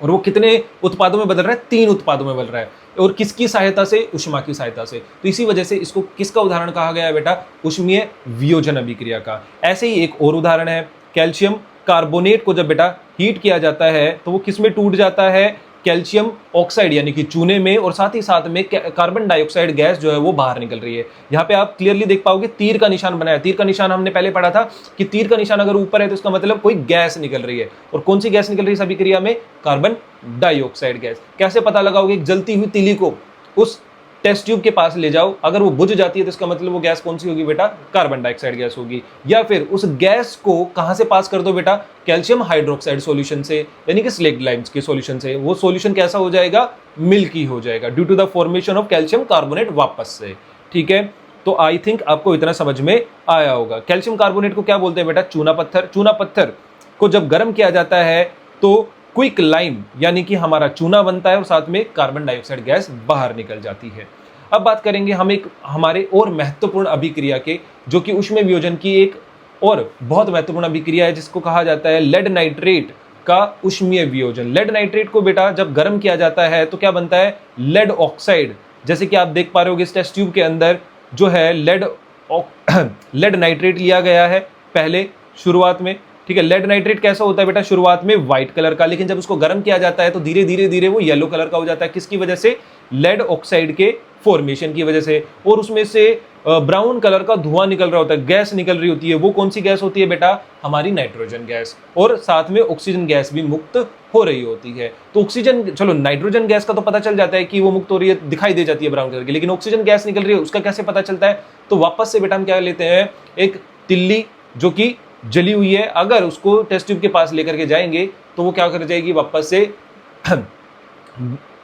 [SPEAKER 1] और वो कितने उत्पादों में बदल रहा है? 3 उत्पादों में बदल रहा है। और किसकी सहायता से? ऊष्मा की सहायता से। तो इसी वजह से इसको किसका उदाहरण कहा गया है बेटा? ऊष्मीय वियोजन अभिक्रिया का। ऐसे ही एक और उदाहरण है कैल्शियम कार्बोनेट को जब बेटा हीट किया जाता है तो वो किस में टूट जाता है? कैल्शियम ऑक्साइड यानी कि चूने में, और साथ ही साथ में कार्बन डाइऑक्साइड गैस जो है वो बाहर निकल रही है। यहाँ पे आप क्लियरली देख पाओगे तीर का निशान बनाया। तीर का निशान हमने पहले पढ़ा था कि तीर का निशान अगर ऊपर है तो इसका मतलब कोई गैस निकल रही है। और कौन सी गैस निकल रही है इस अभिक्रिया में? Carbon dioxide gas. कैसे पता लगाओगे? जलती हुई तीली को उस टेस्ट ट्यूब के पास ले जाओ, अगर वो बुझ जाती है तो इसका मतलब वो गैस कौन सी होगी बेटा? कार्बन डाइऑक्साइड गैस होगी। या फिर उस गैस को कहां से पास कर दो बेटा? कैल्शियम हाइड्रोक्साइड सॉल्यूशन से, यानी कि स्लेक्ट लाइम्स के सॉल्यूशन से। वो सॉल्यूशन कैसा हो जाएगा? मिल्की हो जाएगा due to the formation of calcium carbonate वापस से। ठीक है, तो आई थिंक आपको इतना समझ में आया होगा। कैल्शियम कार्बोनेट को क्या बोलते हैं बेटा? चूना पत्थर। चूना पत्थर को जब गर्म किया जाता है तो क्विक लाइम यानी कि हमारा चूना बनता है और साथ में कार्बन डाइऑक्साइड गैस बाहर निकल जाती है। अब बात करेंगे हम एक हमारे और महत्वपूर्ण अभिक्रिया के, जो कि ऊष्मीय वियोजन की एक और बहुत महत्वपूर्ण अभिक्रिया है, जिसको कहा जाता है लेड नाइट्रेट का ऊष्मीय वियोजन। लेड नाइट्रेट को बेटा जब गर्म किया जाता है तो क्या बनता है? Lead oxide. जैसे कि आप देख पा रहे होगे इस टेस्ट ट्यूब के अंदर जो है लेड नाइट्रेट लिया गया है पहले शुरुआत में। ठीक है, लेड नाइट्रेट कैसा होता है बेटा? शुरुआत में व्हाइट कलर का, लेकिन जब उसको गर्म किया जाता है तो धीरे धीरे धीरे वो येलो कलर का हो जाता है। किसकी वजह से? लेड ऑक्साइड के फॉर्मेशन की वजह से। और उसमें से ब्राउन कलर का धुआं निकल रहा होता है, गैस निकल रही होती है। वो कौन सी गैस होती है बेटा? हमारी नाइट्रोजन गैस। और साथ में ऑक्सीजन गैस भी मुक्त हो रही होती है। तो ऑक्सीजन, चलो नाइट्रोजन गैस का तो पता चल जाता है कि वो मुक्त हो रही है, दिखाई दे जाती है ब्राउन कलर की, लेकिन ऑक्सीजन गैस निकल रही है उसका कैसे पता चलता है? तो वापस से बेटा हम क्या लेते हैं? एक तिल्ली जो कि जली हुई है, अगर उसको टेस्ट ट्यूब के पास लेकर के जाएंगे तो वो क्या कर जाएगी? वापस से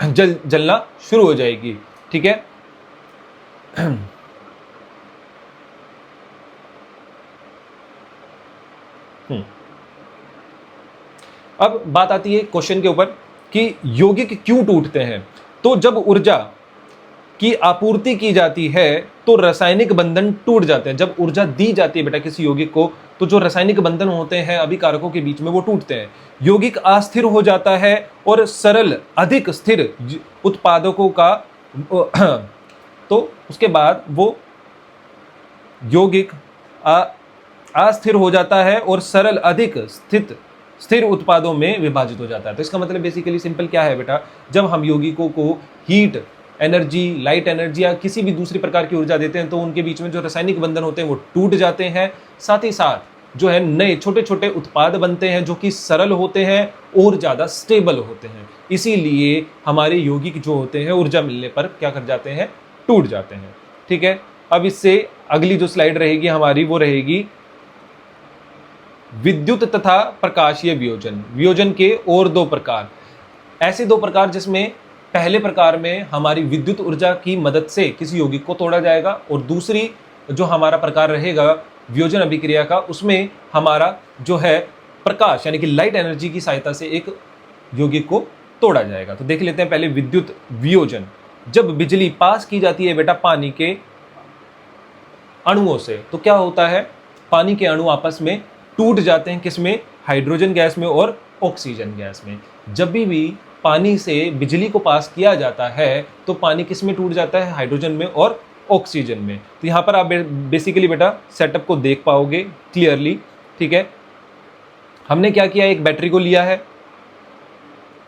[SPEAKER 1] जलना शुरू हो जाएगी। ठीक है, अब बात आती है क्वेश्चन के ऊपर कि यौगिक क्यों टूटते हैं। तो जब ऊर्जा की आपूर्ति की जाती है तो रासायनिक बंधन टूट जाते हैं। जब ऊर्जा दी जाती है बेटा किसी यौगिक को तो जो रासायनिक बंधन होते हैं अभिकारकों के बीच में वो टूटते हैं। यौगिक अस्थिर हो जाता है और सरल अधिक स्थिर उत्पादकों का तो उसके बाद वो यौगिक अस्थिर हो जाता है और सरल अधिक स्थिर उत्पादों में विभाजित हो जाता है। तो इसका मतलब बेसिकली सिंपल क्या है बेटा? जब हम यौगिकों को हीट एनर्जी, लाइट एनर्जी या किसी भी दूसरी प्रकार की ऊर्जा देते हैं तो उनके बीच में जो रासायनिक बंधन होते हैं वो टूट जाते हैं। साथ ही साथ जो है नए छोटे छोटे उत्पाद बनते हैं जो कि सरल होते हैं और ज़्यादा स्टेबल होते हैं। इसीलिए हमारे यौगिक जो होते हैं ऊर्जा मिलने पर क्या कर जाते हैं? टूट जाते हैं। ठीक है, अब इससे अगली जो स्लाइड रहेगी हमारी वो रहेगी विद्युत तथा प्रकाशीय वियोजन। वियोजन के और दो प्रकार, ऐसे दो प्रकार जिसमें पहले प्रकार में हमारी विद्युत ऊर्जा की मदद से किसी यौगिक को तोड़ा जाएगा और दूसरी जो हमारा प्रकार रहेगा वियोजन अभिक्रिया का, उसमें हमारा जो है प्रकाश यानी कि लाइट एनर्जी की सहायता से एक यौगिक को तोड़ा जाएगा। तो देख लेते हैं पहले विद्युत वियोजन। जब बिजली पास की जाती है बेटा पानी के अणुओं से तो क्या होता है? पानी के अणु आपस में टूट जाते हैं। किसमें? हाइड्रोजन गैस में और ऑक्सीजन गैस में। जब भी पानी से बिजली को पास किया जाता है तो पानी किस में टूट जाता है? हाइड्रोजन में और ऑक्सीजन में। तो यहाँ पर आप बेसिकली बेटा सेटअप को देख पाओगे क्लियरली। ठीक है, हमने क्या किया? एक बैटरी को लिया है।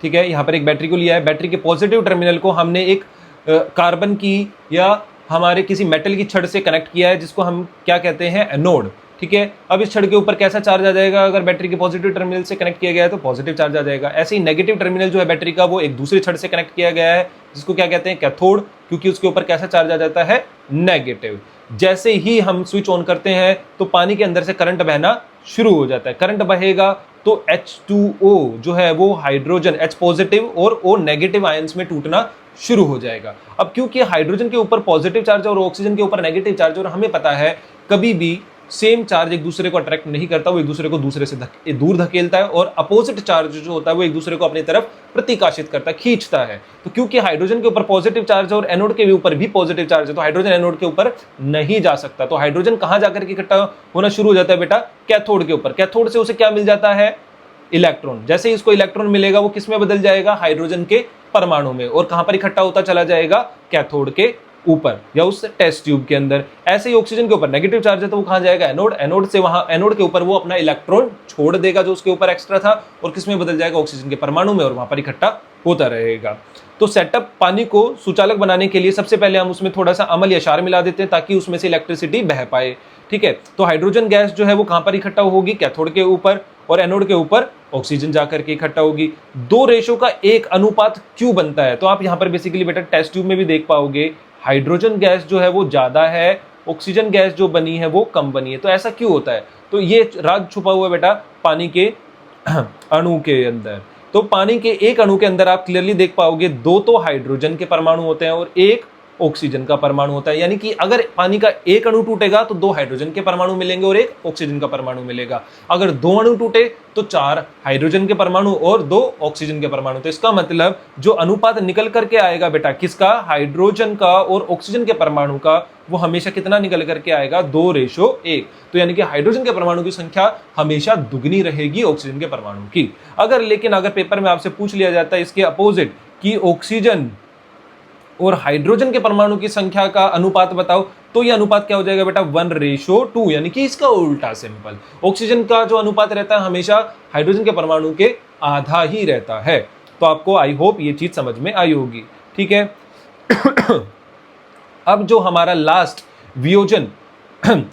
[SPEAKER 1] ठीक है, यहाँ पर एक बैटरी को लिया है। बैटरी के पॉजिटिव टर्मिनल को हमने एक कार्बन की या हमारे किसी मेटल की छड़ से कनेक्ट किया है जिसको हम क्या कहते हैं? एनोड। ठीक है, अब इस छड़ के ऊपर कैसा चार्ज आ जाएगा? अगर बैटरी के पॉजिटिव टर्मिनल से कनेक्ट किया गया है तो पॉजिटिव चार्ज आ जाएगा। ऐसे ही नेगेटिव टर्मिनल जो है बैटरी का वो एक दूसरे छड़ से कनेक्ट किया गया है जिसको क्या कहते हैं? कैथोड, क्योंकि उसके ऊपर कैसा चार्ज आ जाता है? नेगेटिव। जैसे ही हम स्विच ऑन करते हैं तो पानी के अंदर से करंट बहना शुरू हो जाता है। करंट बहेगा तो H2O जो है वो हाइड्रोजन H पॉजिटिव और O नेगेटिव आयंस में टूटना शुरू हो जाएगा। अब क्योंकि हाइड्रोजन के ऊपर पॉजिटिव चार्ज और ऑक्सीजन के ऊपर नेगेटिव चार्ज, और हमें पता है कभी भी सेम चार्ज एक दूसरे को अट्रैक्ट नहीं करता, वो एक दूसरे को दूसरे से दूर धकेलता है, और अपोजिट चार्ज जो होता है वो एक दूसरे को अपनी तरफ प्रतिकाशित करता है, खींचता है। तो क्योंकि हाइड्रोजन के ऊपर पॉजिटिव चार्ज और एनोड के ऊपर भी पॉजिटिव चार्ज है तो हाइड्रोजन एनोड के ऊपर नहीं जा सकता। तो हाइड्रोजन कहां जाकर के इकट्ठा होना शुरू हो जाता है बेटा? कैथोड के ऊपर। कैथोड से उसे क्या मिल जाता है? इलेक्ट्रॉन। जैसे ही इसको इलेक्ट्रॉन मिलेगा वो किस में बदल जाएगा? हाइड्रोजन के परमाणु में। और कहां पर इकट्ठा होता चला जाएगा? कैथोड के ऊपर या उस टेस्ट ट्यूब के अंदर। ऐसे ही ऑक्सीजन के ऊपर नेगेटिव चार्ज है तो वो कहां जाएगा? एनोड। एनोड से वहां एनोड के ऊपर वो अपना इलेक्ट्रॉन छोड़ देगा जो उसके ऊपर एक्स्ट्रा था, और किस में बदल जाएगा? ऑक्सीजन के परमाणु में, और वहां पर इकट्ठा होता रहेगा। तो सेटअप पानी को सुचालक बनाने के लिए सबसे पहले हम उसमें थोड़ा सा अम्ल या क्षार मिला देते हैं ताकि उसमें से इलेक्ट्रिसिटी बह पाए। ठीक है, तो हाइड्रोजन गैस जो है वो कहां पर इकट्ठा होगी, कैथोड के ऊपर, और एनोड के ऊपर ऑक्सीजन जाकर के इकट्ठा होगी। दो रेशो का एक अनुपात क्यों बनता है, तो आप यहां पर बेसिकली बेटा टेस्ट ट्यूब में भी देख पाओगे, हाइड्रोजन गैस जो है वो ज्यादा है, ऑक्सीजन गैस जो बनी है वो कम बनी है। तो ऐसा क्यों होता है, तो ये राज छुपा हुआ है बेटा पानी के अणु के अंदर। तो पानी के एक अणु के अंदर आप क्लियरली देख पाओगे दो तो हाइड्रोजन के परमाणु होते हैं और एक ऑक्सीजन का परमाणु होता है। यानी कि अगर पानी का एक अणु टूटेगा तो दो हाइड्रोजन के परमाणु मिलेंगे और एक ऑक्सीजन का परमाणु मिलेगा। अगर दो अणु टूटे तो चार हाइड्रोजन के परमाणु और दो ऑक्सीजन के परमाणु। तो इसका मतलब जो अनुपात निकल करके आएगा बेटा किसका, हाइड्रोजन का और ऑक्सीजन के परमाणु का, वो हमेशा कितना निकल करके आएगा, 2:1। तो यानी कि हाइड्रोजन के परमाणु की संख्या हमेशा दुगनी रहेगी ऑक्सीजन के परमाणु की। लेकिन अगर पेपर में आपसे पूछ लिया जाता है इसके अपोजिट कि ऑक्सीजन और हाइड्रोजन के परमाणु की संख्या का अनुपात बताओ, तो यह अनुपात क्या हो जाएगा बेटा, 1:2। यानी कि इसका उल्टा सिंपल, ऑक्सीजन का जो अनुपात रहता है हमेशा हाइड्रोजन के परमाणु के आधा ही रहता है। तो आपको आई होप ये चीज समझ में आई होगी। ठीक है अब जो हमारा लास्ट वियोजन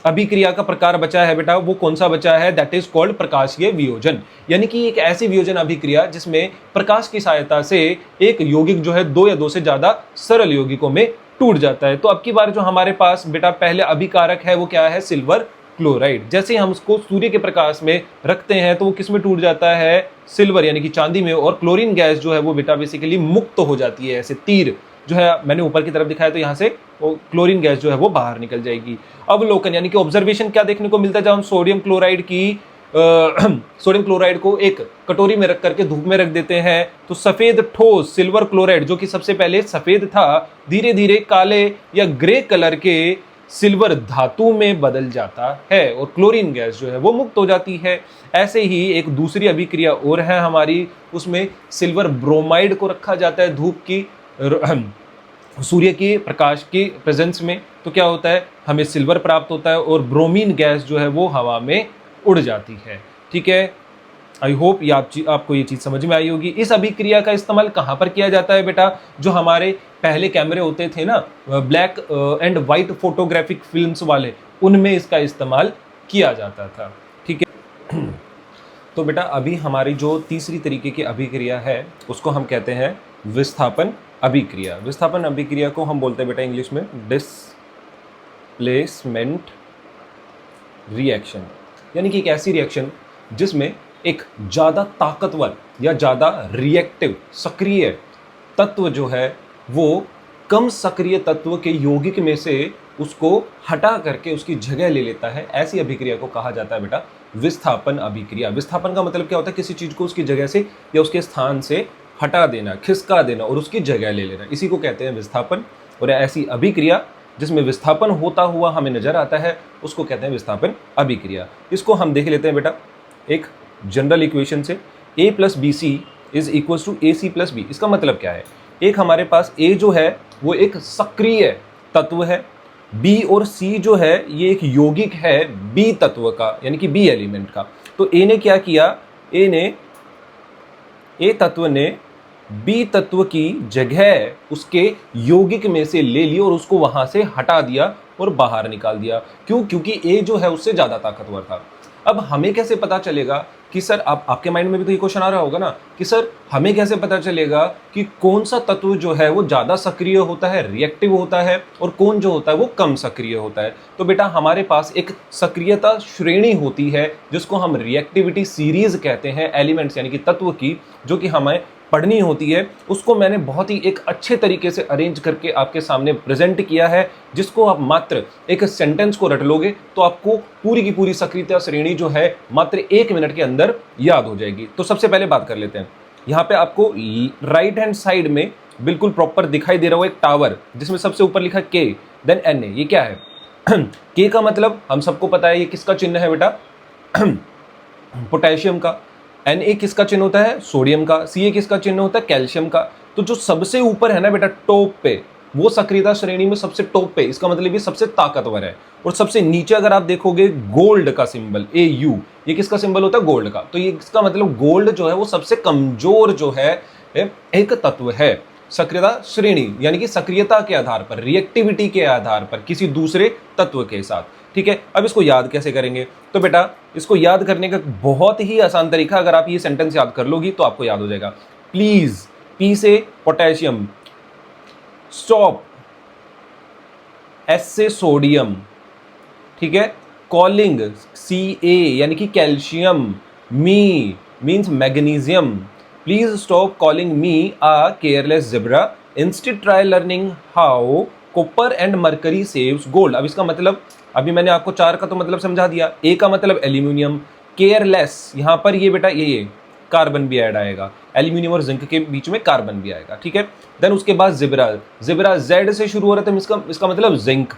[SPEAKER 1] अभिक्रिया का प्रकार बचा है बेटा, वो कौन सा बचा है, दैट इज कॉल्ड प्रकाशीय वियोजन। यानी कि एक ऐसी वियोजन अभिक्रिया जिसमें प्रकाश की सहायता से एक यौगिक जो है दो या दो से ज्यादा सरल यौगिकों में टूट जाता है। तो अब की बार जो हमारे पास बेटा पहले अभिकारक है वो क्या है, सिल्वर क्लोराइड। जैसे ही हम उसको सूर्य के प्रकाश में रखते हैं तो वो किस में टूट जाता है, सिल्वर यानी कि चांदी में, और क्लोरीन गैस जो है वो बेटा बेसिकली मुक्त हो जाती है। ऐसे तीर जो है मैंने ऊपर की तरफ दिखाया, तो यहाँ से वो क्लोरीन गैस जो है वो बाहर निकल जाएगी। अवलोकन यानी कि ऑब्जर्वेशन क्या देखने को मिलता है, जब हम सोडियम क्लोराइड की सोडियम क्लोराइड को एक कटोरी में रख करके धूप में रख देते हैं तो सफेद ठोस सिल्वर क्लोराइड जो कि सबसे पहले सफेद था धीरे धीरे काले या ग्रे कलर के सिल्वर धातु में बदल जाता है और क्लोरीन गैस जो है वो मुक्त हो जाती है। ऐसे ही एक दूसरी अभिक्रिया और है हमारी, उसमें सिल्वर ब्रोमाइड को रखा जाता है धूप की सूर्य के प्रकाश के प्रेजेंस में, तो क्या होता है, हमें सिल्वर प्राप्त होता है और ब्रोमीन गैस जो है वो हवा में उड़ जाती है। ठीक है, आई होप ये आपको ये चीज समझ में आई होगी। इस अभिक्रिया का इस्तेमाल कहाँ पर किया जाता है बेटा, जो हमारे पहले कैमरे होते थे ना, black and white photographic films वाले, उनमें इसका इस्तेमाल किया जाता था। ठीक है तो बेटा अभी हमारी जो तीसरी तरीके की अभिक्रिया है उसको हम कहते हैं विस्थापन अभिक्रिया। विस्थापन अभिक्रिया को हम बोलते हैं बेटा इंग्लिश में डिस्प्लेसमेंट रिएक्शन। यानी कि एक ऐसी रिएक्शन जिसमें एक ज़्यादा ताकतवर या ज़्यादा रिएक्टिव सक्रिय तत्व जो है वो कम सक्रिय तत्व के यौगिक में से उसको हटा करके उसकी जगह ले लेता है। ऐसी अभिक्रिया को कहा जाता है बेटा विस्थापन अभिक्रिया। विस्थापन का मतलब क्या होता है, किसी चीज़ को उसकी जगह से या उसके स्थान से हटा देना, खिसका देना और उसकी जगह ले लेना, इसी को कहते हैं विस्थापन। और ऐसी अभिक्रिया जिसमें विस्थापन होता हुआ हमें नजर आता है उसको कहते हैं विस्थापन अभिक्रिया। इसको हम देख लेते हैं बेटा एक जनरल इक्वेशन से, a + bc is equal to ac + b। इसका मतलब क्या है, एक हमारे पास a जो है वो एक सक्रिय तत्व है, b और c जो है ये एक यौगिक है b तत्व का, यानी कि b एलिमेंट का। तो a ने क्या किया, a तत्व ने B तत्व की जगह उसके यौगिक में से ले ली और उसको वहां से हटा दिया और बाहर निकाल दिया। क्यों, क्योंकि A जो है उससे ज्यादा ताकतवर था। अब हमें कैसे पता चलेगा कि सर, आपके माइंड में भी तो ये क्वेश्चन आ रहा होगा ना कि सर हमें कैसे पता चलेगा कि कौन सा तत्व जो है वो ज्यादा सक्रिय होता है, रिएक्टिव होता है, और कौन जो होता है वो कम सक्रिय होता है। तो बेटा हमारे पास एक सक्रियता श्रेणी होती है जिसको हम रिएक्टिविटी सीरीज कहते हैं, एलिमेंट्स यानी कि तत्व की, जो कि हमें पढ़नी होती है। उसको मैंने बहुत ही एक अच्छे तरीके से अरेंज करके आपके सामने प्रेजेंट किया है, जिसको आप मात्र एक सेंटेंस को रट लोगे तो आपको पूरी की पूरी सक्रियता श्रेणी जो है मात्र 1 मिनट के अंदर याद हो जाएगी। तो सबसे पहले बात कर लेते हैं, यहाँ पे आपको राइट हैंड साइड में बिल्कुल प्रॉपर दिखाई दे रहा हो एक टावर जिसमें सबसे ऊपर लिखा K देन Na। ये क्या है K का मतलब हम सबको पता है, ये किसका चिन्ह है बेटा पोटेशियम का। Na किसका चिन्ह होता है, सोडियम का। Ca किसका चिन्ह होता है, कैल्शियम का। तो जो सबसे ऊपर है ना बेटा टॉप पे, वो सक्रियता श्रेणी में सबसे टॉप पे, इसका मतलब ये सबसे ताकतवर है। और सबसे नीचे अगर आप देखोगे गोल्ड का सिंबल AU, ये किसका सिंबल होता है? गोल्ड का। तो ये इसका मतलब गोल्ड जो है वो सबसे कमजोर जो है एक तत्व है सक्रियता श्रेणी, यानी कि सक्रियता के आधार पर, रिएक्टिविटी के आधार पर किसी दूसरे तत्व के साथ। ठीक है, अब इसको याद कैसे करेंगे? तो बेटा इसको याद करने का बहुत ही आसान तरीका, अगर आप ये सेंटेंस याद कर लोगी तो आपको याद हो जाएगा। प्लीज, पी से पोटेशियम, स्टॉप, एस से सोडियम, ठीक है, कॉलिंग Ca यानी कि calcium, me means magnesium, please stop calling me a careless zebra, instead try learning how copper and mercury saves gold. अब इसका मतलब, अभी मैंने आपको 4 का तो मतलब समझा दिया। ए का मतलब एल्यूमिनियम, केयरलेस, यहाँ पर ये बेटा ये कार्बन भी ऐड आएगा, एल्यूमिनियम और जिंक के बीच में कार्बन भी आएगा। ठीक है, देन उसके बाद ज़ेब्रा, ज़ेब्रा Z से शुरू हो रहा था, इसका मतलब जिंक।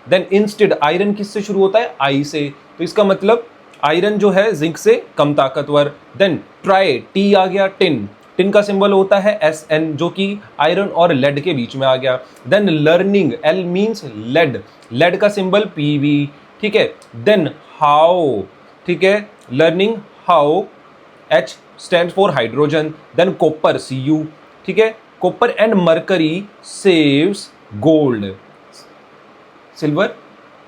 [SPEAKER 1] देन इंस्टेड, आयरन किससे शुरू होता है? I से, तो इसका मतलब आयरन जो है जिंक से कम ताकतवर। देन ट्राई, T आ गया, टिन, टिन का सिंबल होता है SN, जो कि आयरन और लेड के बीच में आ गया। Then learning, L means lead, lead का सिंबल Pb। ठीक है, देन हाउ, ठीक है, learning how, H stand for hydrogen. Then copper Cu, ठीक है, copper and mercury saves gold, silver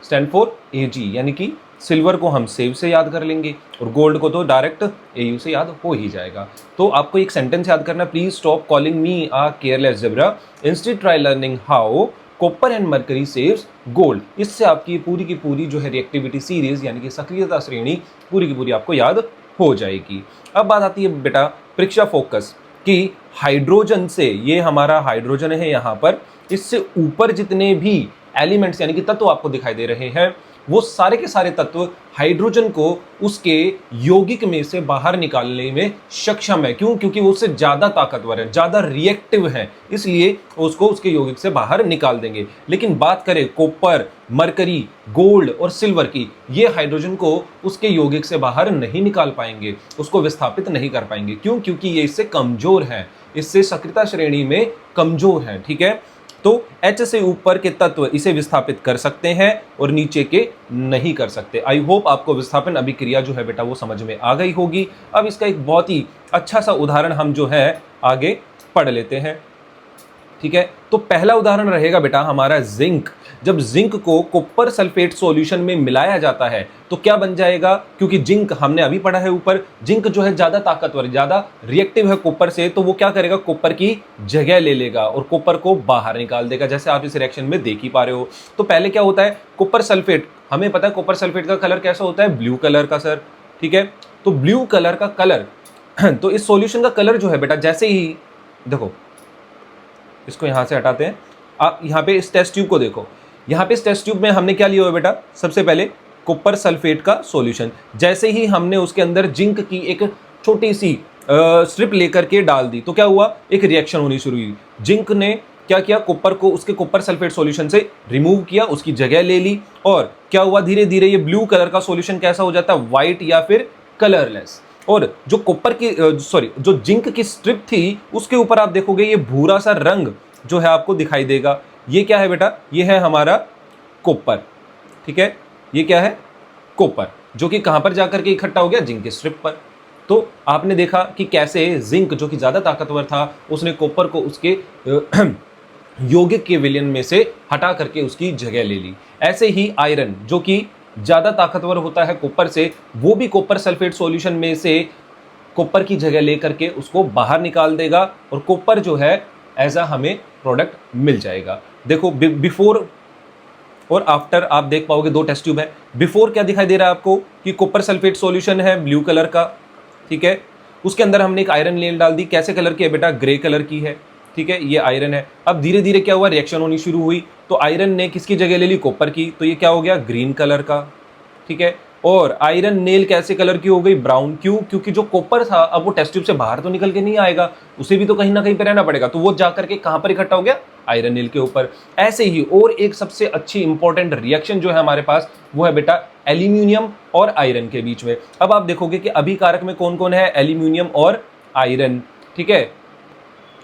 [SPEAKER 1] stand for Ag, यानी कि सिल्वर को हम सेव से याद कर लेंगे और गोल्ड को तो डायरेक्ट AU से याद हो ही जाएगा। तो आपको एक सेंटेंस याद करना, please stop calling me a careless zebra, instead try learning how copper and mercury saves gold. इससे आपकी पूरी की पूरी जो है रिएक्टिविटी सीरीज यानी कि सक्रियता श्रेणी पूरी की पूरी आपको याद हो जाएगी। अब बात आती है बेटा परीक्षा फोकस कि हाइड्रोजन से, ये हमारा हाइड्रोजन है यहाँ पर, इससे ऊपर जितने भी एलिमेंट्स यानी कि तत्व आपको दिखाई दे रहे हैं, वो सारे के सारे तत्व हाइड्रोजन को उसके यौगिक में से बाहर निकालने में सक्षम है। क्यों? क्योंकि वो उससे ज्यादा ताकतवर है, ज्यादा रिएक्टिव है, इसलिए उसको उसके यौगिक से बाहर निकाल देंगे। लेकिन बात करें कॉपर, मरकरी, गोल्ड और सिल्वर की, ये हाइड्रोजन को उसके यौगिक से बाहर नहीं निकाल पाएंगे, उसको विस्थापित नहीं कर पाएंगे। क्यों? क्योंकि ये इससे कमजोर है, इससे सक्रियता श्रेणी में कमजोर है। ठीक है, तो H से ऊपर के तत्व इसे विस्थापित कर सकते हैं और नीचे के नहीं कर सकते। आई होप आपको विस्थापन अभिक्रिया जो है बेटा वो समझ में आ गई होगी। अब इसका एक बहुत ही अच्छा सा उदाहरण हम जो है आगे पढ़ लेते हैं। ठीक है, तो पहला उदाहरण रहेगा बेटा हमारा जिंक। जब जिंक को कॉपर सल्फेट सॉल्यूशन में मिलाया जाता है तो क्या बन जाएगा? क्योंकि जिंक हमने अभी पढ़ा है ऊपर, जिंक जो है ज्यादा ताकतवर, ज्यादा रिएक्टिव है कॉपर से, तो वो क्या करेगा? कॉपर की जगह ले लेगा और कॉपर को बाहर निकाल देगा, जैसे आप इस रिएक्शन में देख ही पा रहे हो। तो पहले क्या होता है? कॉपर सल्फेट, हमें पता है कॉपर सल्फेट का कलर कैसा होता है? ब्लू कलर का सर। ठीक है, तो ब्लू कलर का कलर तो इस सॉल्यूशन का कलर जो है बेटा, जैसे ही देखो, इसको यहां से हटाते हैं, आप यहाँ पे इस टेस्ट ट्यूब को देखो, यहाँ पे इस टेस्ट ट्यूब में हमने क्या लिया हुआ है बेटा? सबसे पहले कॉपर सल्फेट का सॉल्यूशन। जैसे ही हमने उसके अंदर जिंक की एक छोटी सी स्ट्रिप लेकर के डाल दी तो क्या हुआ? एक रिएक्शन होनी शुरू हुई। जिंक ने क्या किया? कॉपर को उसके कॉपर सल्फेट सॉल्यूशन से रिमूव किया, उसकी जगह ले ली, और क्या हुआ? धीरे धीरे ये ब्लू कलर का सॉल्यूशन कैसा हो जाता है? व्हाइट या फिर कलरलेस। और जो कॉपर की जो जिंक की स्ट्रिप थी उसके ऊपर आप देखोगे ये भूरा सा रंग जो है आपको दिखाई देगा। ये क्या है बेटा? ये है हमारा कॉपर। ठीक है, ये क्या है? कॉपर, जो कि कहां पर जाकर के इकट्ठा हो गया? जिंक की स्ट्रिप पर। तो आपने देखा कि कैसे जिंक जो कि ज्यादा ताकतवर था, उसने कॉपर को उसके यौगिक के विलयन में से हटा करके उसकी जगह ले ली। ऐसे ही आयरन जो कि ज्यादा ताकतवर होता है कॉपर से, वो भी कॉपर सल्फेट सॉल्यूशन में से कॉपर की जगह लेकर के उसको बाहर निकाल देगा और कॉपर जो है एज अ हमें प्रोडक्ट मिल जाएगा। देखो बिफोर और आफ्टर आप देख पाओगे, दो टेस्ट ट्यूब है। बिफोर क्या दिखाई दे रहा है आपको? कि कॉपर सल्फेट सॉल्यूशन है ब्लू कलर का। ठीक है, उसके अंदर हमने एक आयरन लेयर डाल दी, कैसे कलर की है बेटा? ग्रे कलर की है। ठीक है, ये आयरन है। अब धीरे धीरे क्या हुआ? रिएक्शन होनी शुरू हुई, तो आयरन ने किसकी जगह ले ली? कॉपर की, तो ये क्या हो गया? ग्रीन कलर का। ठीक है, और आयरन नेल कैसे कलर की हो गई? ब्राउन। क्यों? क्योंकि जो कॉपर था अब वो टेस्ट ट्यूब से बाहर तो निकल के नहीं आएगा, उसे भी तो कहीं ना कहीं पे रहना पड़ेगा, तो वो जाकर के कहां पर इकट्ठा हो गया? आयरन नेल के ऊपर। ऐसे ही और एक सबसे अच्छी इंपॉर्टेंट रिएक्शन जो है हमारे पास, वो है बेटा एल्यूमिनियम और आयरन के बीच में। अब आप देखोगे कि अभिकारक में कौन कौन है? एल्यूमिनियम और आयरन। ठीक है,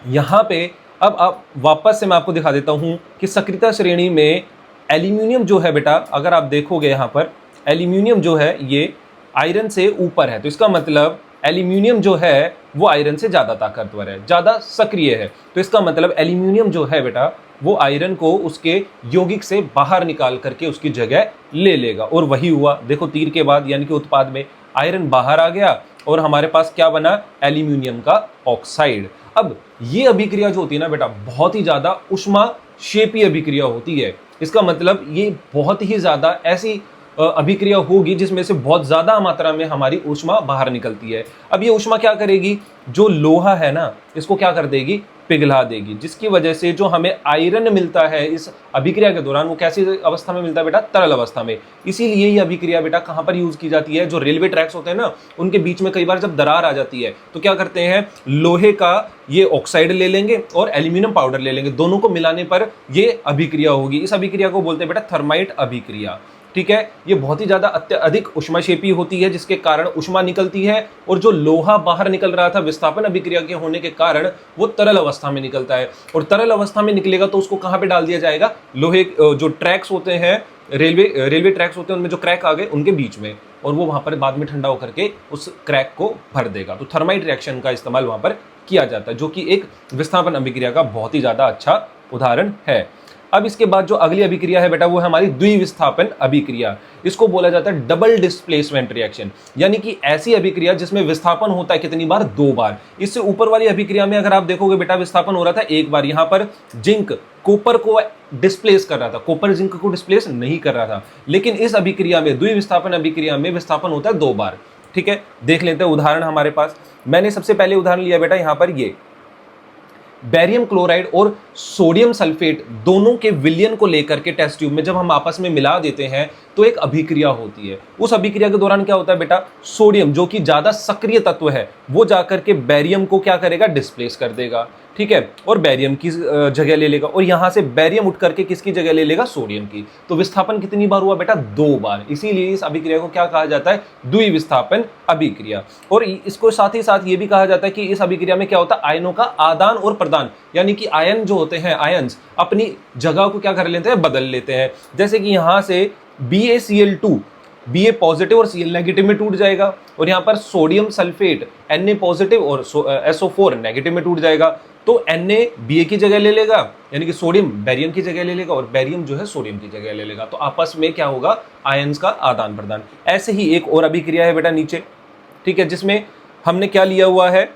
[SPEAKER 1] यहां पे अब आप वापस से मैं आपको दिखा देता हूं कि सक्रियता श्रेणी में एल्यूमिनियम जो है बेटा, अगर आप देखोगे यहां पर एल्यूमिनियम जो है ये आयरन से ऊपर है, तो इसका मतलब एल्यूमिनियम जो है वो आयरन से ज्यादा ताकतवर है, ज्यादा सक्रिय है। तो इसका मतलब एल्यूमिनियम जो है बेटा वो आयरन को उसके यौगिक से बाहर निकाल करके उसकी जगह ले लेगा, और वही हुआ। देखो तीर के बाद यानी कि उत्पाद में आयरन बाहर आ गया और हमारे पास क्या बना, एल्यूमिनियम का ऑक्साइड। अब ये अभिक्रिया जो होती है ना बेटा, बहुत ही ज्यादा ऊष्माक्षेपी अभिक्रिया होती है। इसका मतलब ये बहुत ही ज्यादा ऐसी अभिक्रिया होगी जिसमें से बहुत ज्यादा मात्रा में हमारी ऊष्मा बाहर निकलती है। अब ये ऊष्मा क्या करेगी, जो लोहा है ना इसको क्या कर देगी, पिघला देगी, जिसकी वजह से जो हमें आयरन मिलता है इस अभिक्रिया के दौरान वो कैसी अवस्था में मिलता है बेटा, तरल अवस्था में। इसीलिए ये अभिक्रिया बेटा कहां पर यूज की जाती है, जो रेलवे ट्रैक्स होते हैं ना उनके बीच में कई बार जब दरार आ जाती है तो क्या करते हैं, लोहे का ये ऑक्साइड ले लेंगे और एल्यूमिनियम पाउडर ले लेंगे, दोनों को मिलाने पर ये अभिक्रिया होगी। इस अभिक्रिया को बोलते हैं बेटा थर्माइट अभिक्रिया। ठीक है, ये बहुत ही ज्यादा अत्यधिक ऊष्माक्षेपी होती है जिसके कारण ऊष्मा निकलती है, और जो लोहा बाहर निकल रहा था विस्थापन अभिक्रिया के होने के कारण वो तरल अवस्था में निकलता है, और तरल अवस्था में निकलेगा तो उसको कहां पे डाल दिया जाएगा, लोहे जो ट्रैक्स होते हैं, रेलवे ट्रैक्स होते हैं उनमें जो क्रैक आ गए उनके बीच में, और वो वहां पर बाद में ठंडा होकर के उस क्रैक को भर देगा। तो थर्माइट रिएक्शन का इस्तेमाल वहां पर किया जाता है, जो कि एक विस्थापन अभिक्रिया का बहुत ही ज्यादा अच्छा उदाहरण है। अब इसके बाद जो अगली अभिक्रिया है बेटा वो है हमारी द्विविस्थापन अभिक्रिया। इसको बोला जाता है डबल डिस्प्लेसमेंट रिएक्शन, यानी कि ऐसी अभिक्रिया जिसमें विस्थापन होता है कितनी बार, 2 बार। इससे ऊपर वाली अभिक्रिया में अगर आप देखोगे बेटा विस्थापन हो रहा था 1 बार, यहां पर जिंक कॉपर को डिस्प्लेस कर रहा था, कॉपर जिंक को डिस्प्लेस नहीं कर रहा था। लेकिन इस अभिक्रिया में, द्विविस्थापन अभिक्रिया में विस्थापन होता है 2 बार। ठीक है, देख लेते हैं उदाहरण हमारे पास। मैंने सबसे पहले उदाहरण लिया बेटा यहां पर ये बेरियम क्लोराइड और सोडियम सल्फेट दोनों के विलयन को लेकर के टेस्ट ट्यूब में जब हम आपस में मिला देते हैं तो एक अभिक्रिया होती है। उस अभिक्रिया के दौरान क्या होता है बेटा, सोडियम जो कि ज्यादा सक्रिय तत्व है वो जाकर के बेरियम को क्या करेगा, डिस्प्लेस कर देगा। ठीक है, और बेरियम की जगह ले लेगा, और यहां से बेरियम उठ करके किसकी जगह ले लेगा, सोडियम की। तो विस्थापन कितनी बार हुआ बेटा, 2 बार। इसीलिए इस अभिक्रिया को क्या कहा जाता है, द्विविस्थापन अभिक्रिया। और इसको साथ ही साथ ये भी कहा जाता है कि इस अभिक्रिया में क्या होता है, आयनों का आदान और प्रदान, यानी कि आयन जो होते हैं, आयन्स अपनी जगह को क्या कर लेते हैं, बदल लेते हैं। जैसे कि यहां से BaCl2 Ba पॉजिटिव और Cl नेगेटिव में टूट जाएगा, और यहाँ पर सोडियम सल्फेट Na पॉजिटिव और SO4 नेगेटिव में टूट जाएगा। तो Na Ba की जगह ले लेगा, यानी कि सोडियम बेरियम की जगह ले लेगा, और बेरियम जो है सोडियम की जगह ले लेगा। तो आपस में क्या होगा, आयंस का आदान प्रदान। ऐसे ही एक और अभिक्रिया है बेटा नीचे, ठीक है, जिसमें हमने क्या लिया हुआ है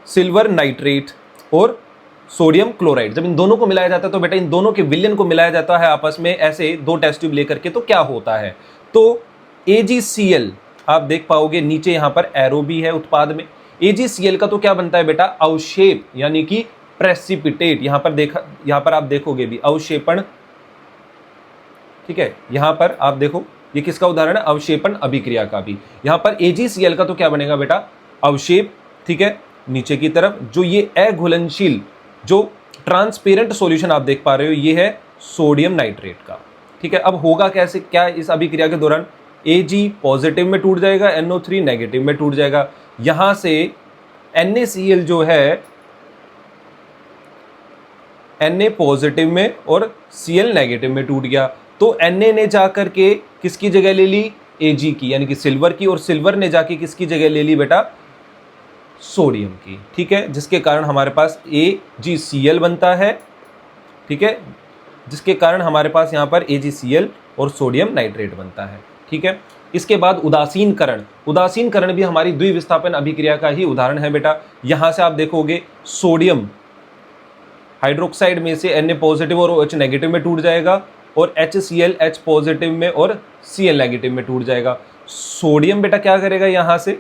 [SPEAKER 1] सिल्वर नाइट्रेट और सोडियम क्लोराइड। जब इन दोनों को मिलाया जाता है तो बेटा इन दोनों के विलयन को मिलाया जाता है आपस में, ऐसे 2 टेस्ट ट्यूब लेकर के, तो क्या होता है, तो AgCl आप देख पाओगे नीचे यहां पर एरो भी है उत्पाद में। AgCl का तो क्या बनता है बेटा, अवक्षेप, यानी कि प्रेसिपिटेट। यहां पर आप देखोगे भी अवक्षेपण। ठीक है, यहां पर आप देखो ये किसका उदाहरण है, अवक्षेपण अभिक्रिया का भी। यहां पर AgCl का तो क्या बनेगा बेटा, अवक्षेप। ठीक है, नीचे की तरफ जो ये अघुलनशील जो ट्रांसपेरेंट सॉल्यूशन आप देख पा रहे हो ये है सोडियम नाइट्रेट का। ठीक है, अब होगा कैसे, क्या इस अभिक्रिया के दौरान Ag पॉजिटिव में टूट जाएगा, NO3 नेगेटिव में टूट जाएगा। यहां से NaCl जो है Na पॉजिटिव में और Cl नेगेटिव में टूट गया, तो Na ने जाकर के किसकी जगह ले ली, Ag की, यानी कि सिल्वर की, और सिल्वर ने जाके किसकी जगह ले ली बेटा, सोडियम की। ठीक है, जिसके कारण हमारे पास AgCl बनता है। ठीक है, जिसके कारण हमारे पास यहां पर AgCl और सोडियम नाइट्रेट बनता है। ठीक है, इसके बाद उदासीनकरण। उदासीनकरण भी हमारी द्विविस्थापन अभिक्रिया का ही उदाहरण है बेटा। यहां से आप देखोगे सोडियम हाइड्रोक्साइड में से Na पॉजिटिव और OH नेगेटिव में टूट जाएगा, और HCl H पॉजिटिव में और Cl नेगेटिव में टूट जाएगा। सोडियम बेटा क्या करेगा, यहां से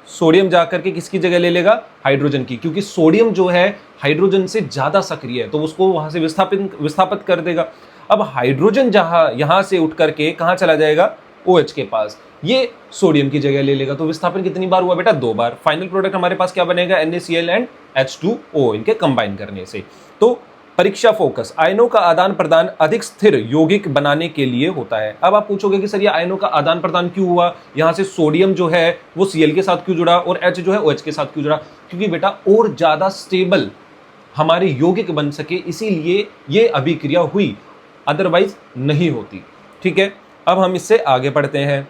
[SPEAKER 1] सोडियम जाकर के किसकी जगह ले लेगा, हाइड्रोजन की, क्योंकि सोडियम जो है हाइड्रोजन से ज्यादा सक्रिय है, तो उसको वहां से विस्थापित कर देगा। अब हाइड्रोजन यहां से उठ करके कहां चला जाएगा, OH के पास, ये सोडियम की जगह ले लेगा। तो विस्थापन कितनी बार हुआ बेटा, 2 बार। फाइनल प्रोडक्ट हमारे पास क्या बनेगा, NaCl एंड H2O इनके कंबाइन करने से। तो परीक्षा फोकस, आयनों का आदान प्रदान अधिक स्थिर यौगिक बनाने के लिए होता है। अब आप पूछोगे कि सर ये आयनों का आदान प्रदान क्यों हुआ, यहां से सोडियम जो है वो Cl के साथ क्यों जुड़ा और H जो है OH के साथ क्यों जुड़ा? क्योंकि बेटा और ज्यादा स्टेबल हमारे यौगिक बन सके, इसीलिए ये अभिक्रिया हुई, अदरवाइज नहीं होती। ठीक है, अब हम इससे आगे बढ़ते हैं।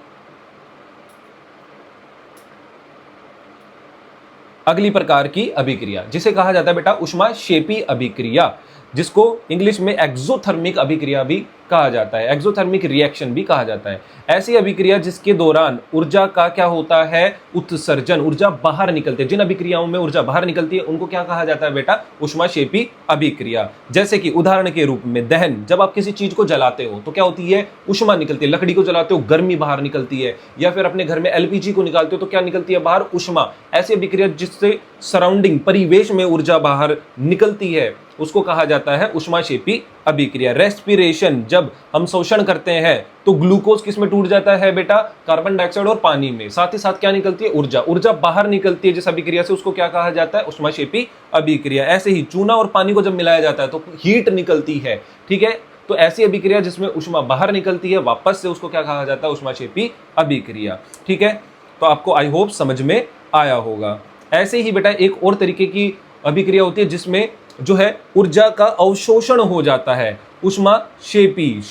[SPEAKER 1] अगली प्रकार की अभिक्रिया जिसे कहा जाता है बेटा ऊष्माक्षेपी अभिक्रिया, जिसको इंग्लिश में एक्सोथर्मिक अभिक्रिया भी कहा जाता है, एक्सोथर्मिक रिएक्शन भी कहा जाता है। ऐसी अभिक्रिया जिसके दौरान ऊर्जा का क्या होता है, उत्सर्जन, ऊर्जा बाहर निकलती है। जिन अभिक्रियाओं में ऊर्जा बाहर निकलती है उनको क्या कहा जाता है बेटा, ऊष्माक्षेपी अभिक्रिया। जैसे कि उदाहरण के रूप में दहन, जब आप किसी चीज को जलाते हो तो क्या होती है, ऊष्मा निकलती है। लकड़ी को जलाते हो गर्मी बाहर निकलती है, या फिर अपने घर में एलपीजी को निकालते हो तो क्या निकलती है बाहर, ऊष्मा। ऐसी अभिक्रिया जिससे सराउंडिंग परिवेश में ऊर्जा बाहर निकलती है उसको कहा जाता है ऊष्माक्षेपी अभिक्रिया। रेस्पिरेशन, जब हम शोषण करते हैं तो ग्लूकोज किस में टूट जाता है बेटा, कार्बन डाइऑक्साइड और पानी में। साथ ही साथ क्या निकलती है, ऊर्जा, ऊर्जा बाहर निकलती है जिस अभिक्रिया से, उसको क्या कहा जाता है, ऊष्माक्षेपी अभिक्रिया। ऐसे ही चूना और पानी को जब मिलाया जाता है तो हीट निकलती है। ठीक है, तो ऐसी अभिक्रिया जिसमें ऊष्मा बाहर निकलती है वापस से, उसको क्या कहा जाता है, ऊष्माक्षेपी अभिक्रिया। ठीक है, तो आपको आई होप समझ में आया होगा। ऐसे ही बेटा एक और तरीके की अभिक्रिया होती है जिसमें जो है ऊर्जा का अवशोषण हो जाता है, ऊष्माक्षेपी।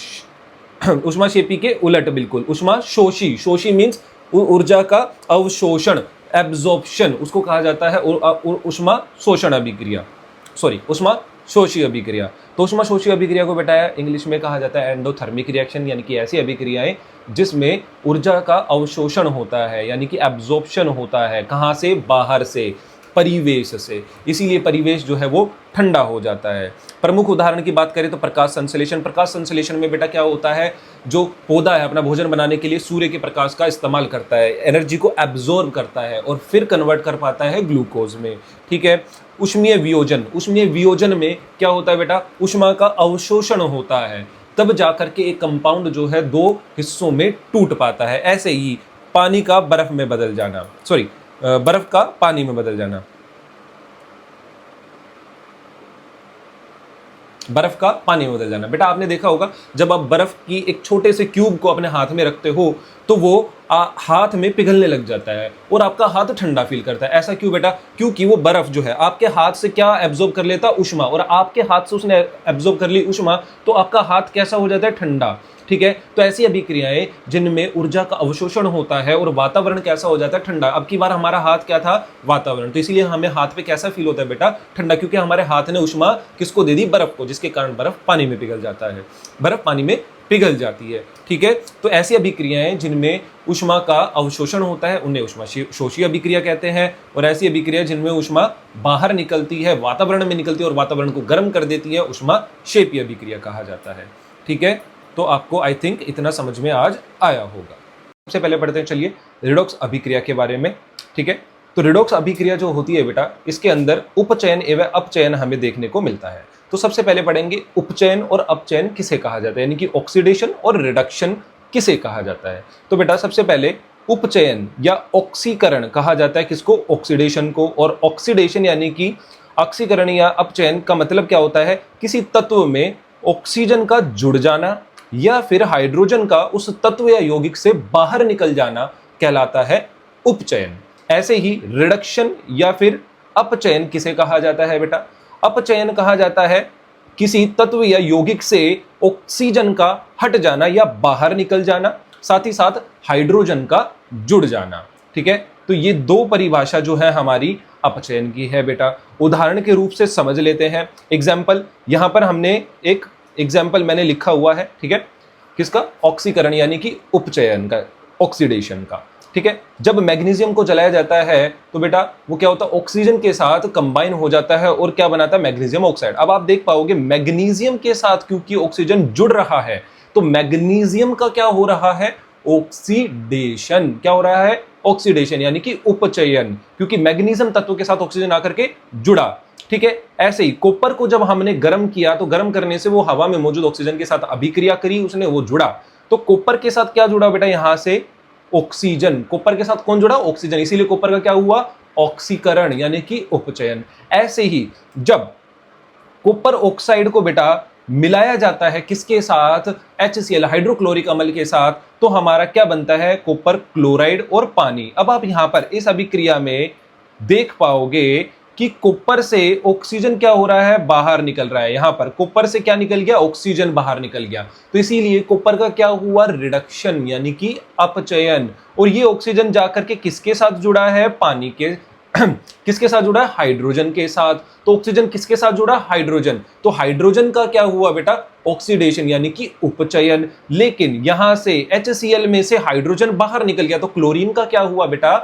[SPEAKER 1] ऊष्माक्षेपी के उलट बिल्कुल, ऊष्माशोषी। शोषी मीन्स ऊर्जा का अवशोषण, एब्जॉर्प्शन, उसको कहा जाता है ऊष्माशोषण अभिक्रिया, सॉरी ऊष्माशोषी अभिक्रिया। तो ऊष्माशोषी अभिक्रिया को बेटा इंग्लिश में कहा जाता है एंडोथर्मिक रिएक्शन, यानी कि ऐसी अभिक्रियाएं जिसमें ऊर्जा का अवशोषण होता है, यानी कि एब्जॉर्प्शन होता है। कहां से, बाहर से, परिवेश से। इसीलिए परिवेश जो है वो ठंडा हो जाता है। प्रमुख उदाहरण की बात करें तो प्रकाश संश्लेषण। प्रकाश संश्लेषण में बेटा क्या होता है, जो पौधा है अपना भोजन बनाने के लिए सूर्य के प्रकाश का इस्तेमाल करता है, एनर्जी को एब्जॉर्ब करता है और फिर कन्वर्ट कर पाता है ग्लूकोज में। ठीक है, ऊष्मीय वियोजन। ऊष्मीय वियोजन में क्या होता है बेटा, ऊष्मा का अवशोषण होता है, तब जाकर के एक कंपाउंड जो है दो हिस्सों में टूट पाता है। ऐसे ही पानी का बर्फ में बदल जाना, सॉरी बर्फ का पानी में बदल जाना, बर्फ का पानी में बदल जाना। बेटा आपने देखा होगा जब आप बर्फ की एक छोटे से क्यूब को अपने हाथ में रखते हो तो वो हाथ में पिघलने लग जाता है और आपका हाथ ठंडा फील करता है। ऐसा क्यों बेटा, क्योंकि वो बर्फ जो है आपके हाथ से क्या एब्जॉर्ब कर लेता, ऊष्मा, और आपके हाथ से उसने एब्जॉर्ब कर ली ऊष्मा, तो आपका हाथ कैसा हो जाता है, ठंडा। ठीक है, तो ऐसी अभिक्रियाएं जिनमें ऊर्जा का अवशोषण होता है और वातावरण कैसा हो जाता है, ठंडा। अब की बार हमारा हाथ क्या था, वातावरण, तो इसीलिए हमें हाथ पे कैसा फील होता है बेटा, ठंडा, क्योंकि हमारे हाथ ने ऊष्मा किसको दे दी, बर्फ को, जिसके कारण बर्फ पानी में पिघल जाता है, बर्फ पानी में पिघल जाती है। ठीक है, तो ऐसी अभिक्रियाएं जिनमें ऊष्मा का अवशोषण होता है उन्हें ऊष्माशोषी अभिक्रिया कहते हैं, और ऐसी अभिक्रिया जिनमें ऊष्मा बाहर निकलती है, वातावरण में निकलती है और वातावरण को गर्म कर देती है, ऊष्माक्षेपी अभिक्रिया कहा जाता है। ठीक है, तो आपको आई थिंक इतना समझ में आज आया होगा। सबसे पहले पढ़ते हैं, चलिए, रिडॉक्स अभिक्रिया के बारे में। ठीक है, तो रिडॉक्स अभिक्रिया जो होती है बेटा, इसके अंदर उपचयन एवं अपचयन हमें देखने को मिलता है। तो सबसे पहले पढ़ेंगे उपचयन और अपचयन किसे कहा जाता है, यानी कि ऑक्सीडेशन और रिडक्शन किसे कहा जाता है। तो बेटा सबसे पहले उपचयन या ऑक्सीकरण कहा जाता है किसको, ऑक्सीडेशन को। और ऑक्सीडेशन यानी कि ऑक्सीकरण या अपचयन का मतलब क्या होता है, किसी तत्व में ऑक्सीजन का जुड़ जाना या फिर हाइड्रोजन का उस तत्व या यौगिक से बाहर निकल जाना कहलाता है उपचयन। ऐसे ही रिडक्शन या फिर अपचयन किसे कहा जाता है बेटा, अपचयन कहा जाता है किसी तत्व या यौगिक से ऑक्सीजन का हट जाना या बाहर निकल जाना, साथ ही साथ हाइड्रोजन का जुड़ जाना। ठीक है, तो ये दो परिभाषा जो है हमारी अपचयन की है बेटा। उदाहरण के रूप से समझ लेते हैं, एग्जाम्पल, यहां पर हमने एक एग्जाम्पल मैंने लिखा हुआ है। ठीक है, किसका, ऑक्सीकरण यानी कि उपचयन का, ऑक्सीडेशन का। ठीक है, जब मैग्नीशियम को जलाया जाता है तो बेटा वो क्या होता है, ऑक्सीजन के साथ कंबाइन हो जाता है और क्या बनाता है, मैग्नीशियम ऑक्साइड। अब आप देख पाओगे मैग्नीशियम के साथ क्योंकि ऑक्सीजन जुड़ रहा है तो मैग्नीशियम का क्या हो रहा है, ऑक्सीडेशन। क्या हो रहा है, ऑक्सीडेशन यानी कि उपचयन, क्योंकि मैग्नीशियम तत्व के साथ ऑक्सीजन आकर के जुड़ा। ठीक है, ऐसे ही कॉपर को जब हमने गर्म किया तो गर्म करने से वो हवा में मौजूद ऑक्सीजन के साथ अभिक्रिया करी, उसने वो जुड़ा, तो कॉपर के साथ क्या जुड़ा बेटा, यहां से ऑक्सीजन। कॉपर के साथ कौन जुड़ा, ऑक्सीजन, इसीलिए कॉपर का क्या हुआ, ऑक्सीकरण यानी कि उपचयन। ऐसे ही जब कॉपर ऑक्साइड को बेटा मिलाया जाता है किसके साथ, HCl हाइड्रोक्लोरिक अम्ल के साथ, तो हमारा क्या बनता है, कॉपर क्लोराइड और पानी। अब आप यहां पर इस अभिक्रिया में देख पाओगे कि कॉपर से ऑक्सीजन क्या हो रहा है, बाहर निकल रहा है। यहां पर कॉपर से क्या निकल गया, ऑक्सीजन बाहर निकल गया, तो इसीलिए कॉपर का क्या हुआ, रिडक्शन यानी कि अपचयन। और ये ऑक्सीजन जाकर के किसके साथ जुड़ा है, पानी के किसके साथ जुड़ा है, हाइड्रोजन के साथ। तो ऑक्सीजन किसके साथ जुड़ा, हाइड्रोजन, तो हाइड्रोजन का क्या हुआ बेटा, ऑक्सीडेशन यानी कि उपचयन। लेकिन यहां से HCl में से हाइड्रोजन बाहर निकल गया, तो क्लोरीन का क्या हुआ बेटा,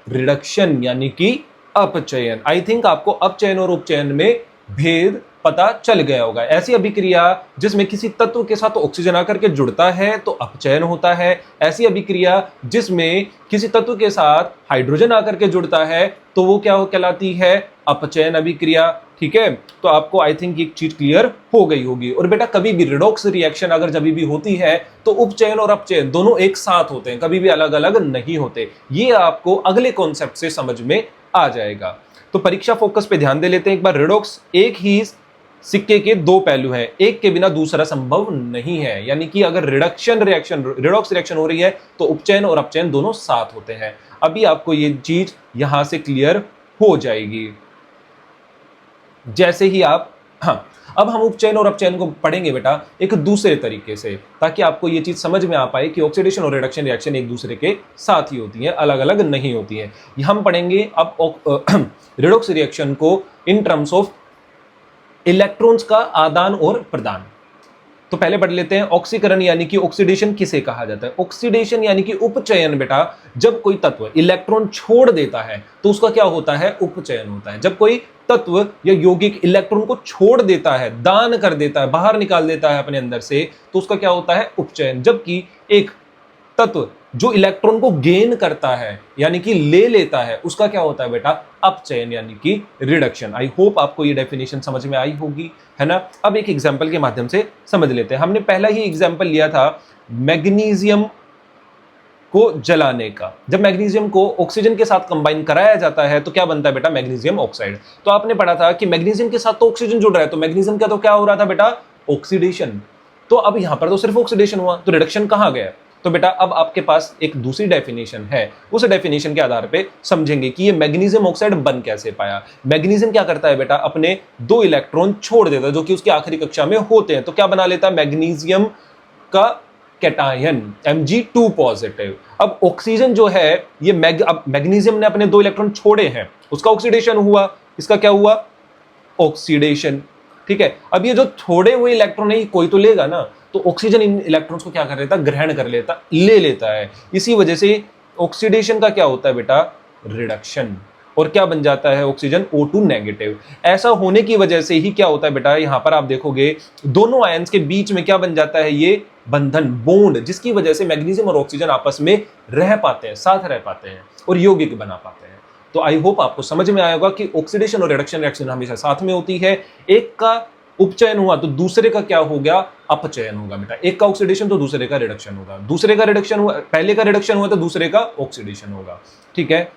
[SPEAKER 1] रिडक्शन यानी कि अपचयन। आई थिंक आपको अपचयन और उपचयन में भेद पता चल गया होगा। ऐसी अभिक्रिया जिसमें किसी तत्व के साथ ऑक्सीजन आकर के जुड़ता है तो अपचयन होता है, ऐसी अभिक्रिया जिसमें किसी तत्व के साथ हाइड्रोजन आकर के जुड़ता है तो वो क्या कहलाती है, अपचयन अभिक्रिया। ठीक है, तो आपको आई थिंक एक चीज क्लियर हो गई होगी। और बेटा कभी भी रिडॉक्स रिएक्शन अगर जब भी होती है तो उपचयन और अपचयन दोनों एक साथ होते हैं, कभी भी अलग अलग नहीं होते। ये आपको अगले कॉन्सेप्ट से समझ में आ जाएगा। तो परीक्षा फोकस पे ध्यान दे लेते हैं एक बार। रिडॉक्स एक ही सिक्के के दो पहलू हैं, एक के बिना दूसरा संभव नहीं है। यानी कि अगर रिडॉक्स रिएक्शन हो रही है तो उपचयन और अपचयन दोनों साथ होते हैं। अभी आपको ये चीज यहां से क्लियर हो जाएगी जैसे ही आप, हाँ, अब हम उपचयन और अपचयन को पढ़ेंगे बेटा एक दूसरे तरीके से, ताकि आपको ये चीज समझ में आ पाए कि ऑक्सीडेशन और रिडक्शन रिएक्शन एक दूसरे के साथ ही होती है, अलग अलग नहीं होती है। हम पढ़ेंगे अब रिडॉक्स रिएक्शन को इन टर्म्स ऑफ इलेक्ट्रॉन्स का आदान और प्रदान। तो पहले पढ़ लेते हैं ऑक्सीकरण यानी कि ऑक्सीडेशन किसे कहा जाता है। ऑक्सीडेशन यानी कि उपचयन बेटा, जब कोई तत्व इलेक्ट्रॉन छोड़ देता है तो उसका क्या होता है, उपचयन होता है। जब कोई तत्व या यौगिक इलेक्ट्रॉन को छोड़ देता है, दान कर देता है, बाहर निकाल देता है अपने अंदर से, तो उसका क्या होता है, उपचयन। जबकि एक तत्व जो इलेक्ट्रॉन को गेन करता है यानी कि ले लेता है, उसका क्या होता है बेटा, अपचयन यानी कि रिडक्शन। आई होप आपको ये डेफिनेशन समझ में आई होगी, है ना। अब एक एग्जांपल के माध्यम से समझ लेते हैं। हमने पहला ही एग्जांपल लिया था मैग्नीशियम को जलाने का। जब मैग्नीशियम को ऑक्सीजन के साथ कंबाइन कराया जाता है तो क्या बनता है बेटा, मैग्नीशियम ऑक्साइड। तो आपने पढ़ा था कि मैग्नीशियम के साथ तो ऑक्सीजन जुड़ रहा है, तो मैग्नीशियम का तो क्या हो रहा था बेटा, ऑक्सीडेशन। तो अब यहां पर तो सिर्फ ऑक्सीडेशन हुआ, तो रिडक्शन कहां गया। तो बेटा अब आपके पास एक दूसरी डेफिनेशन है, उस डेफिनेशन के आधार पे समझेंगे कि ये मैग्नीशियम ऑक्साइड बन कैसे पाया। मैग्नीशियम क्या करता है बेटा, अपने दो इलेक्ट्रॉन छोड़ देता है जो कि उसकी आखिरी कक्षा में होते हैं, तो क्या बना लेता है, मैग्नीशियम का कैटायन Mg2 पॉजिटिव। अब ऑक्सीजन जो है ये अब मैग्नीशियम ने अपने दो इलेक्ट्रॉन छोड़े हैं, उसका ऑक्सीडेशन हुआ, इसका क्या हुआ, ऑक्सीडेशन। ठीक है, अब ये जो थोड़े हुए इलेक्ट्रॉन है कोई तो लेगा ना, तो ऑक्सीजन इन इलेक्ट्रॉन्स को क्या कर लेता, ग्रहण कर लेता, ले लेता है। इसी वजह से ऑक्सीडेशन का क्या होता है बेटा, रिडक्शन। और क्या बन जाता है ऑक्सीजन, O2 नेगेटिव। ऐसा होने की वजह से ही क्या होता है बेटा, यहां पर आप देखोगे दोनों आयंस के बीच में क्या बन जाता है, ये बंधन, बॉन्ड, जिसकी वजह से मैग्नीशियम और ऑक्सीजन आपस में रह पाते हैं, साथ रह पाते हैं और यौगिक बना पाते हैं। तो आई होप आपको समझ में आएगा कि ऑक्सीडेशन और रिडक्शन रिएक्शन हमेशा साथ में होती है। एक का उपचयन हुआ तो दूसरे का क्या हो गया, अपचयन होगा बेटा। एक का ऑक्सीडेशन तो दूसरे का रिडक्शन होगा, दूसरे का रिडक्शन हुआ, पहले का रिडक्शन हुआ तो दूसरे का ऑक्सीडेशन होगा। ठीक है,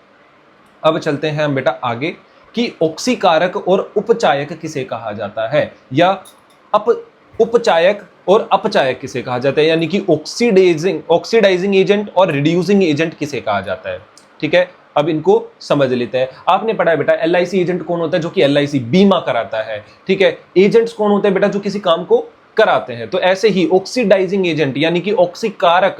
[SPEAKER 1] अब चलते हैं हम बेटा आगे कि ऑक्सीकारक और उपचायक किसे कहा जाता है, या उपचायक और अपचायक किसे कहा जाता है, यानी कि ऑक्सीडाइजिंग एजेंट और रिड्यूसिंग एजेंट किसे कहा जाता है। ठीक है, अब इनको समझ लेते हैं। आपने पढ़ा है बेटा LIC एजेंट कौन होता है, जो कि LIC बीमा कराता है। ठीक है, एजेंट्स कौन होते हैं बेटा, जो किसी काम को कराते हैं। तो ऐसे ही ऑक्सीडाइजिंग एजेंट यानी कि ऑक्सीकारक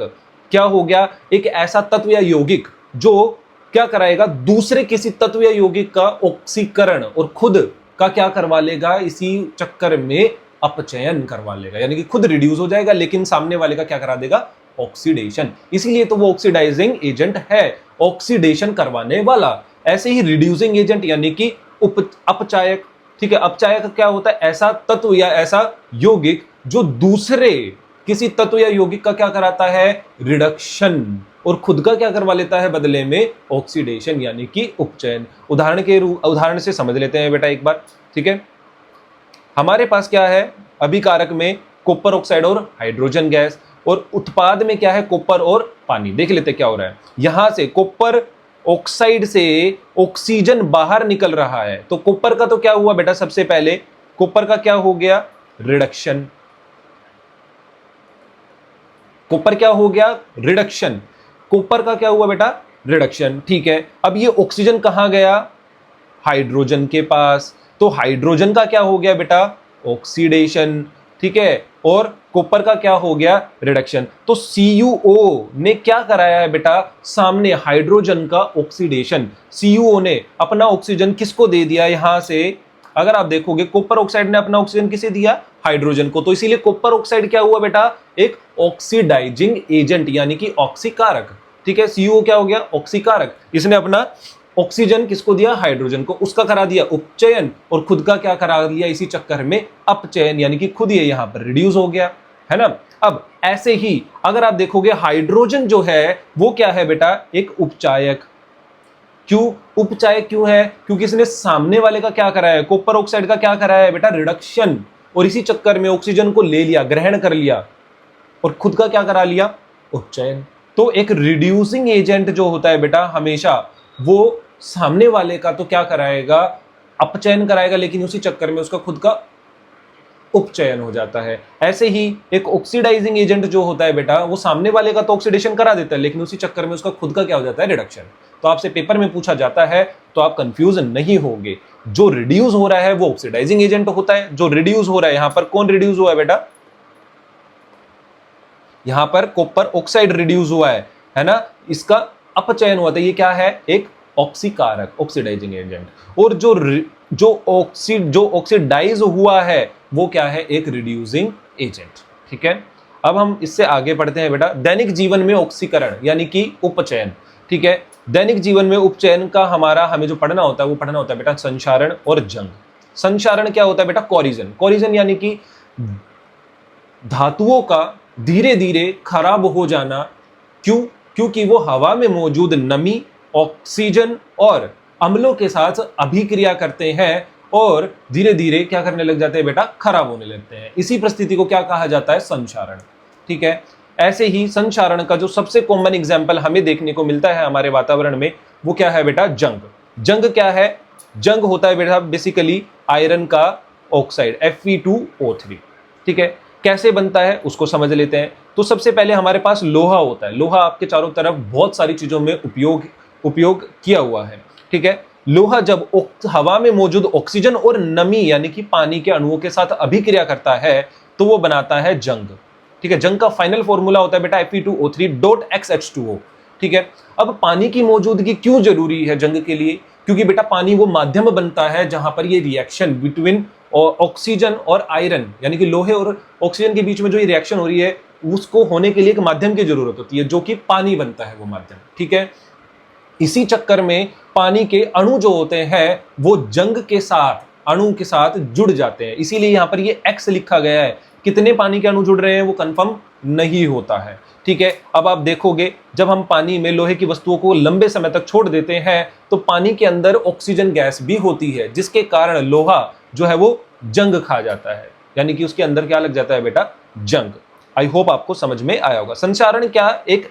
[SPEAKER 1] क्या हो गया, एक ऐसा तत्व या यौगिक जो क्या कराएगा, दूसरे किसी तत्व या यौगिक का ऑक्सीकरण और खुद का क्या करवा लेगा, इसी चक्कर में अपचयन करवा लेगा, यानी कि खुद रिड्यूस हो जाएगा लेकिन सामने वाले का क्या करा देगा, ऑक्सीडेशन। इसीलिए तो वो ऑक्सीडाइजिंग एजेंट है, ऑक्सीडेशन करवाने वाला। ऐसे ही रिड्यूसिंग एजेंट यानी कि अपचायक। ठीक है, अपचायक क्या होता है, ऐसा तत्व या ऐसा यौगिक जो दूसरे किसी तत्व या यौगिक का क्या कराता है, रिडक्शन, और खुद का क्या करवा लेता है बदले में, ऑक्सीडेशन यानी कि उपचयन। उदाहरण से समझ लेते हैं बेटा एक बार। ठीक है, हमारे पास क्या है, अभिकारक में कॉपर ऑक्साइड और हाइड्रोजन गैस, और उत्पाद में क्या है, कॉपर और पानी। देख लेते क्या हो रहा है, यहां से कॉपर ऑक्साइड से ऑक्सीजन बाहर निकल रहा है, तो कॉपर का तो क्या हुआ बेटा, सबसे पहले कॉपर का क्या हो गया? रिडक्शन। कॉपर क्या हो गया? रिडक्शन। कॉपर का क्या हुआ बेटा? रिडक्शन। ठीक है, अब ये ऑक्सीजन कहां गया? हाइड्रोजन के पास। तो हाइड्रोजन का क्या हो गया बेटा? ऑक्सीडेशन। ठीक है, और कॉपर का क्या हो गया? रिडक्शन। तो CuO ने क्या कराया है बेटा? सामने हाइड्रोजन का ऑक्सीडेशन। CuO ने अपना ऑक्सीजन किसको दे दिया? यहां से अगर आप देखोगे कॉपर ऑक्साइड ने अपना ऑक्सीजन किसे दिया? हाइड्रोजन को। तो इसीलिए कॉपर ऑक्साइड क्या हुआ बेटा? एक ऑक्सीडाइजिंग एजेंट यानी कि ऑक्सीकारक। ठीक है, CuO क्या हो गया? ऑक्सीकारक। इसने अपना ऑक्सीजन किसको दिया? हाइड्रोजन को। उसका करा दिया उपचयन और खुद का क्या करा दिया इसी चक्कर में? अपचयन, यानी कि खुद ये यहां पर रिड्यूस हो गया, है ना। अब ऐसे ही अगर आप देखोगे हाइड्रोजन जो है वो क्या है बेटा? एक उपचायक। क्यों उपचायक क्यों है? क्योंकि इसने सामने वाले का क्या कराया है? कॉपर ऑक्साइड का क्या कराया है बेटा? रिडक्शन। और इसी चक्कर में ऑक्सीजन को ले लिया, ग्रहण कर लिया और खुद का क्या करा लिया? उपचयन। तो एक रिड्यूसिंग एजेंट जो होता है बेटा हमेशा वो सामने वाले का तो क्या कराएगा? अपचयन कराएगा, लेकिन उसी चक्कर में उसका खुद का उपचयन हो जाता है। ऐसे ही एक ऑक्सीडाइजिंग एजेंट जो होता है बेटा वो सामने वाले का तो ऑक्सीडेशन करा देता है, लेकिन उसी चक्कर में उसका खुद का क्या हो जाता है? रिडक्शन। तो आपसे पेपर में पूछा जाता है तो आप कंफ्यूजन नहीं होंगे। जो रिड्यूस हो रहा है वो ऑक्सीडाइजिंग एजेंट होता है। जो रिड्यूस हो रहा है यहां पर कौन रिड्यूस हुआ है बेटा? यहां पर कॉपर ऑक्साइड रिड्यूस हुआ है ना। इसका अपचयन हुआ था। ये क्या है? एक ऑक्सीकारक, ऑक्सीडाइजिंग एजेंट। और जो ऑक्सीडाइज हुआ है वो क्या है? एक रिड्यूसिंग एजेंट। ठीक है, अब हम इससे आगे बढ़ते हैं बेटा। दैनिक जीवन में ऑक्सीकरण यानी कि उपचयन। ठीक है, दैनिक जीवन में उपचयन का हमें जो पढ़ना होता है वो पढ़ना होता है बेटा संक्षारण और जंग। संक्षारण क्या होता है बेटा? कोरिजन। कोरिजन यानी कि धातुओं का धीरे धीरे खराब हो जाना। क्यों? क्योंकि वो हवा में मौजूद नमी, ऑक्सीजन और अम्लों के साथ अभिक्रिया करते हैं और धीरे धीरे क्या करने लग जाते हैं बेटा? खराब होने लगते हैं। इसी परिस्थिति को क्या कहा जाता है? संक्षारण। ठीक है, ऐसे ही संक्षारण का जो सबसे कॉमन एग्जाम्पल हमें देखने को मिलता है हमारे वातावरण में वो क्या है बेटा? जंग। जंग क्या है? जंग होता है बेटा बेसिकली आयरन का ऑक्साइड Fe2O3। ठीक है, कैसे बनता है उसको समझ लेते हैं। तो सबसे पहले हमारे पास लोहा होता है। लोहा आपके चारों तरफ बहुत सारी चीजों में उपयोग किया हुआ है। ठीक है, लोहा जब हवा में मौजूद ऑक्सीजन और नमी यानी कि पानी के अणुओं के साथ अभिक्रिया करता है तो वो बनाता है जंग। ठीक है, जंग का फाइनल फॉर्मूला होता है बेटा Fe2O3.XH2O। ठीक है, अब पानी की मौजूदगी क्यों जरूरी है जंग के लिए? क्योंकि बेटा पानी वो माध्यम बनता है जहां पर ये रिएक्शन बिटवीन ऑक्सीजन और आयरन यानी कि लोहे और ऑक्सीजन के बीच में जो ये रिएक्शन हो रही है उसको होने के लिए एक माध्यम की जरूरत होती है जो कि पानी बनता है वो माध्यम। ठीक है, इसी चक्कर में पानी के अणु जो होते हैं वो जंग के साथ अणु के साथ जुड़ जाते हैं। इसीलिए यहां पर ये X लिखा गया है। कितने पानी के अणु जुड़ रहे हैं वो कंफर्म नहीं होता है। ठीक है, अब आप देखोगे जब हम पानी में लोहे की वस्तुओं को लंबे समय तक छोड़ देते हैं तो पानी के अंदर ऑक्सीजन गैस भी होती है जिसके कारण लोहा जो है वो जंग खा जाता है, यानी कि उसके अंदर क्या लग जाता है बेटा? जंग। आई होप आपको समझ में आया होगा। संक्षारण क्या एक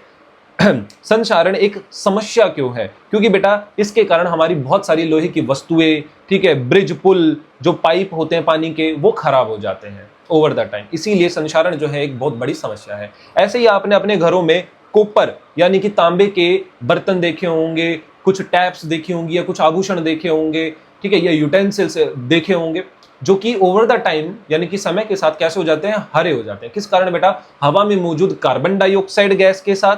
[SPEAKER 1] संक्षारण एक समस्या क्यों है? क्योंकि बेटा इसके कारण हमारी बहुत सारी लोहे की वस्तुएं, ठीक है, ब्रिज पुल जो पाइप होते हैं पानी के वो खराब हो जाते हैं ओवर द टाइम। इसीलिए संक्षारण जो है एक बहुत बड़ी समस्या है। ऐसे ही आपने अपने घरों में कॉपर यानी कि तांबे के बर्तन देखे होंगे, कुछ टैप्स देखी होंगी या कुछ आभूषण देखे होंगे, ठीक है, या यूटेंसिल्स देखे होंगे जो कि ओवर द टाइम यानी कि समय के साथ कैसे हो जाते हैं? हरे हो जाते हैं। किस कारण बेटा? हवा में मौजूद कार्बन डाइऑक्साइड गैस के साथ,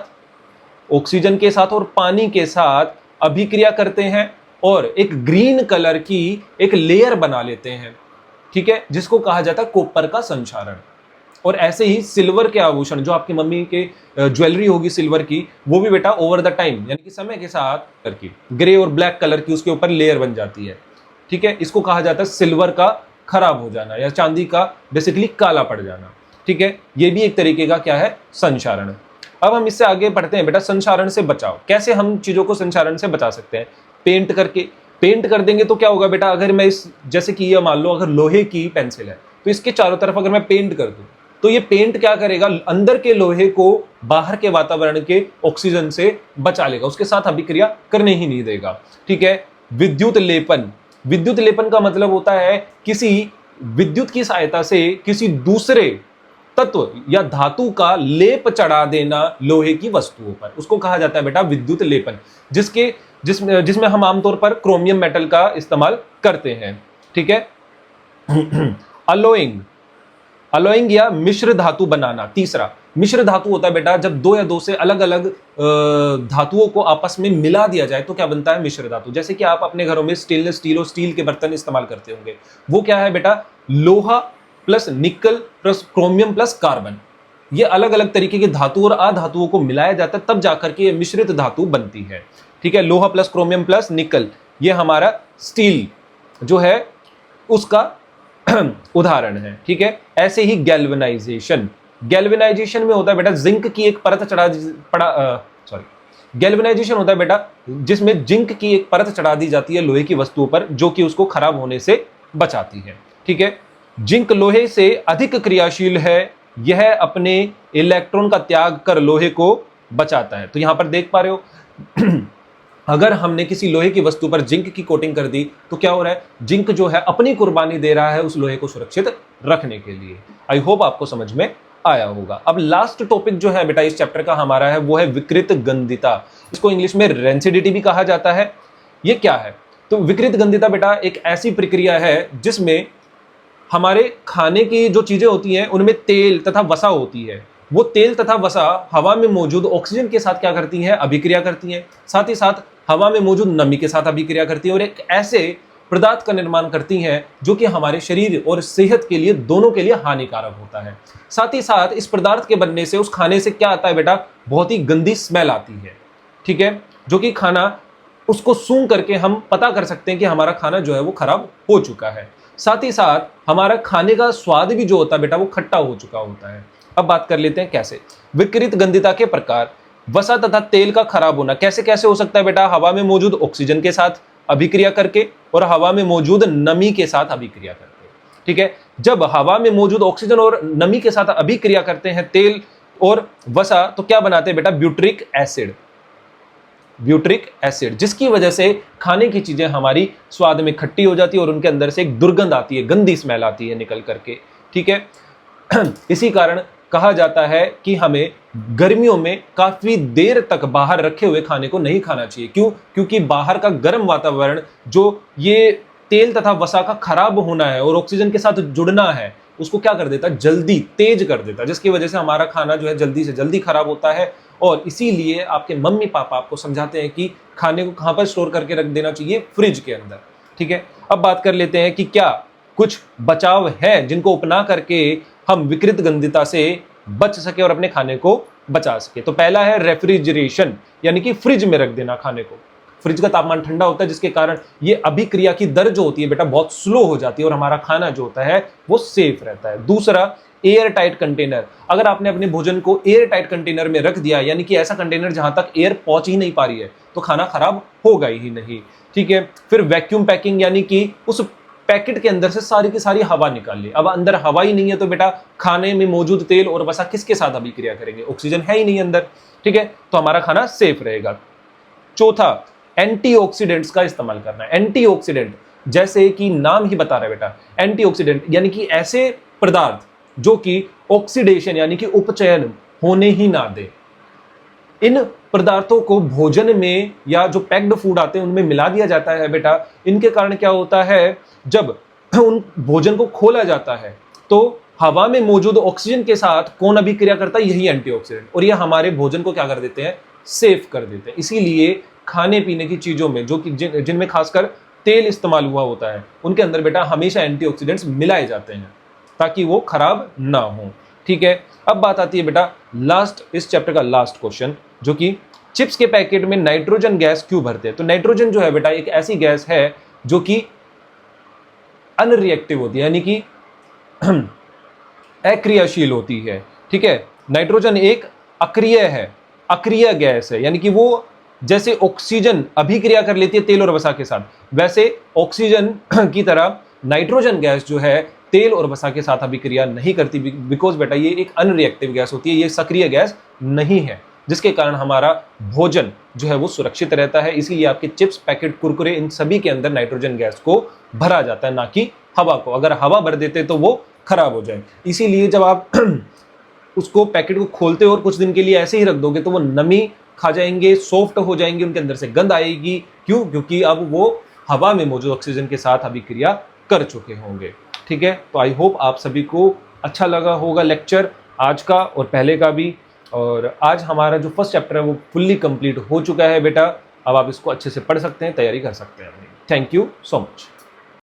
[SPEAKER 1] ऑक्सीजन के साथ और पानी के साथ अभिक्रिया करते हैं और एक ग्रीन कलर की एक लेयर बना लेते हैं। ठीक है, जिसको कहा जाता है कॉपर का संक्षारण। और ऐसे ही सिल्वर के आभूषण जो आपकी मम्मी के ज्वेलरी होगी सिल्वर की, वो भी बेटा ओवर द टाइम यानी कि समय के साथ करके ग्रे और ब्लैक कलर की उसके ऊपर लेयर बन जाती है। ठीक है, इसको कहा जाता है सिल्वर का खराब हो जाना या चांदी का बेसिकली काला पड़ जाना। ठीक है, ये भी एक तरीके का क्या है? संक्षारण। अब हम इससे आगे बढ़ते हैं बेटा संक्षारण से बचाव। कैसे हम चीजों को संक्षारण से बचा सकते हैं? पेंट करके। पेंट कर देंगे तो क्या होगा बेटा? अगर मैं इस जैसे कि ये मान लो अगर लोहे की पेंसिल है तो इसके चारों तरफ अगर मैं पेंट कर दूं तो ये पेंट क्या करेगा? अंदर के लोहे को बाहर के वातावरण के ऑक्सीजन से बचा लेगा, उसके साथ अभिक्रिया करने ही नहीं देगा। ठीक है, विद्युत लेपन। विद्युत लेपन का मतलब होता है किसी विद्युत की सहायता से किसी दूसरे तत्व या धातु का लेप चढ़ा देना लोहे की वस्तुओं पर, उसको कहा जाता है बेटा विद्युत लेपन, जिसमें हम आमतौर पर क्रोमियम मेटल का इस्तेमाल करते हैं। ठीक है। अलोइंग, अलोइंग या मिश्र धातु बनाना। तीसरा मिश्र धातु होता है बेटा जब दो या दो से अलग अलग धातुओं को आपस में मिला दिया जाए तो क्या बनता है, मिश्र धातु। जैसे कि आप अपने घरों में स्टेनलेस स्टील और स्टील के बर्तन इस्तेमाल करते होंगे, वो क्या है बेटा, लोहा plus nickel plus chromium plus carbon, ये अलग अलग तरीके की धातु और अधातुओं को मिलाया जाता है, तब जाकर के ये मिश्रित धातु बनती है। ठीक है। लोहा प्लस क्रोमियम प्लस निकल, ये हमारा स्टील जो है उसका उदाहरण है। ठीक है। ऐसे ही गैल्वेनाइजेशन, गैल्वेनाइजेशन में होता है बेटा जिंक की एक परत गैल्वेनाइजेशन होता है बेटा जिसमें जिंक की एक परत चढ़ा दी जाती है लोहे की वस्तुओं पर, जो कि उसको खराब होने से बचाती है। ठीक है। जिंक लोहे से अधिक क्रियाशील है, यह अपने इलेक्ट्रॉन का त्याग कर लोहे को बचाता है। तो यहां पर देख पा रहे हो अगर हमने किसी लोहे की वस्तु पर जिंक की कोटिंग कर दी तो क्या हो रहा है, जिंक जो है अपनी कुर्बानी दे रहा है उस लोहे को सुरक्षित रखने के लिए। आई होप आपको समझ में आया होगा। अब लास्ट टॉपिक जो है बेटा इस चैप्टर का हमारा है वो है विकृत गंधिता। इसको इंग्लिश में रेंसिडिटी भी कहा जाता है। ये क्या है, तो विकृत गंधिता बेटा एक ऐसी प्रक्रिया है जिसमें हमारे खाने की जो चीजें होती हैं उनमें तेल तथा वसा होती है, वो तेल तथा वसा हवा में मौजूद ऑक्सीजन के साथ क्या करती हैं, अभिक्रिया करती हैं, साथ ही साथ हवा में मौजूद नमी के साथ अभिक्रिया करती हैं और एक ऐसे पदार्थ का निर्माण करती हैं जो कि हमारे शरीर और सेहत के लिए दोनों के लिए हानिकारक होता है। साथ ही साथ इस पदार्थ के बनने से उस खाने से क्या आता है बेटा, बहुत ही गंदी स्मेल आती है। ठीक है। जो कि खाना उसको सूंघ करके हम पता कर सकते हैं कि हमारा खाना जो है वो खराब हो चुका है। साथ ही साथ हमारा खाने का स्वाद भी जो होता है बेटा वो खट्टा हो चुका होता है। अब बात कर लेते हैं कैसे। विकृत गंधिता के प्रकार, वसा तथा तेल का खराब होना कैसे कैसे हो सकता है बेटा, हवा में मौजूद ऑक्सीजन के साथ अभिक्रिया करके और हवा में मौजूद नमी के साथ अभिक्रिया करके। ठीक है। जब हवा में मौजूद ऑक्सीजन और नमी के साथ अभिक्रिया करते हैं तेल और वसा तो क्या बनाते हैं बेटा, ब्यूट्रिक एसिड, ब्यूट्रिक एसिड, जिसकी वजह से खाने की चीजें हमारी स्वाद में खट्टी हो जाती है और उनके अंदर से एक दुर्गंध आती है, गंदी स्मेल आती है निकल करके। ठीक है। इसी कारण कहा जाता है कि हमें गर्मियों में काफी देर तक बाहर रखे हुए खाने को नहीं खाना चाहिए। क्यों? क्योंकि बाहर का गर्म वातावरण जो ये तेल तथा वसा का खराब होना है और ऑक्सीजन के साथ जुड़ना है उसको क्या कर देता है, जल्दी तेज कर देता है, जिसकी वजह से हमारा खाना जो है जल्दी से जल्दी खराब होता है। और इसीलिए आपके मम्मी पापा आपको समझाते हैं कि खाने को कहां पर स्टोर करके रख देना चाहिए, फ्रिज के अंदर। ठीक है। अब बात कर लेते हैं कि क्या कुछ बचाव है जिनको अपना करके हम विकृत गंधिता से बच सके और अपने खाने को बचा सके। तो पहला है रेफ्रिजरेशन, यानी कि फ्रिज में रख देना खाने को। फ्रिज का तापमान ठंडा होता है जिसके कारण ये अभिक्रिया की दर जो होती है बेटा बहुत स्लो हो जाती है और हमारा खाना जो होता है वो सेफ रहता है। दूसरा, एयर टाइट कंटेनर। अगर आपने अपने भोजन को एयर टाइट कंटेनर में रख दिया, यानी कि ऐसा कंटेनर जहां तक एयर पहुंच ही नहीं पा रही है, तो खाना खराब होगा ही नहीं। ठीक है। फिर वैक्यूम पैकिंग, यानी कि उस पैकेट के अंदर से सारी की सारी हवा निकाल ली। अब अंदर हवा ही नहीं है तो बेटा खाने में मौजूद तेल और वसा किसके साथ अभिक्रिया करेंगे, ऑक्सीजन है ही नहीं अंदर। ठीक है। तो हमारा खाना सेफ रहेगा। चौथा, एंटीऑक्सीडेंट्स का इस्तेमाल करना है। एंटीऑक्सीडेंट जैसे कि नाम ही बता रहा है बेटा, एंटीऑक्सीडेंट यानी कि ऐसे पदार्थ जो कि ऑक्सीडेशन यानी कि उपचयन होने ही ना दे। इन पदार्थों को भोजन में या जो पैक्ड फूड आते हैं उनमें मिला दिया जाता है बेटा। इनके कारण क्या होता है, जब उन भोजन को खोला जाता है तो हवा में मौजूद ऑक्सीजन के साथ कौन अभिक्रिया करता है, यही एंटीऑक्सीडेंट, और ये हमारे भोजन को क्या कर देते हैं, सेफ कर देते हैं। इसीलिए खाने पीने की चीजों में जो कि जिनमें खासकर तेल इस्तेमाल हुआ होता है उनके अंदर बेटा हमेशा एंटीऑक्सीडेंट्स मिलाए जाते हैं ताकि वो खराब ना हो। ठीक है। अब बात आती है बेटा लास्ट, इस चैप्टर का लास्ट क्वेश्चन, जो कि चिप्स के पैकेट में नाइट्रोजन गैस क्यों भरते हैं। तो नाइट्रोजन जो है बेटा एक ऐसी गैस है जो कि अनरिएक्टिव होती है, यानी कि अक्रियाशील होती है। ठीक है। नाइट्रोजन एक अक्रिय है, अक्रिय गैस है, यानी कि वो जैसे ऑक्सीजन अभिक्रिया कर लेती है तेल और वसा के साथ, वैसे ऑक्सीजन की तरह नाइट्रोजन गैस जो है तेल और वसा के साथ अभिक्रिया नहीं करती, बिकॉज बेटा ये एक अनरिएक्टिव गैस होती है, ये सक्रिय गैस नहीं है, जिसके कारण हमारा भोजन जो है वो सुरक्षित रहता है। इसीलिए आपके चिप्स, पैकेट, कुरकुरे, इन सभी के अंदर नाइट्रोजन गैस को भरा जाता है, ना कि हवा को। अगर हवा भर देते तो वो खराब हो जाए। इसीलिए जब आप उसको पैकेट को खोलते हो और कुछ दिन के लिए ऐसे ही रख दोगे तो वो नमी खा जाएंगे, सॉफ्ट हो जाएंगे, उनके अंदर से गंध आएगी। क्यों? क्योंकि अब वो हवा में मौजूद ऑक्सीजन के साथ अभिक्रिया कर चुके होंगे। ठीक है, तो आई होप आप सभी को अच्छा लगा होगा लेक्चर आज का और पहले का भी। और आज हमारा जो फर्स्ट चैप्टर है वो फुल्ली कंप्लीट हो चुका है बेटा। अब आप इसको अच्छे से पढ़ सकते हैं, तैयारी कर सकते हैं। Thank you so much.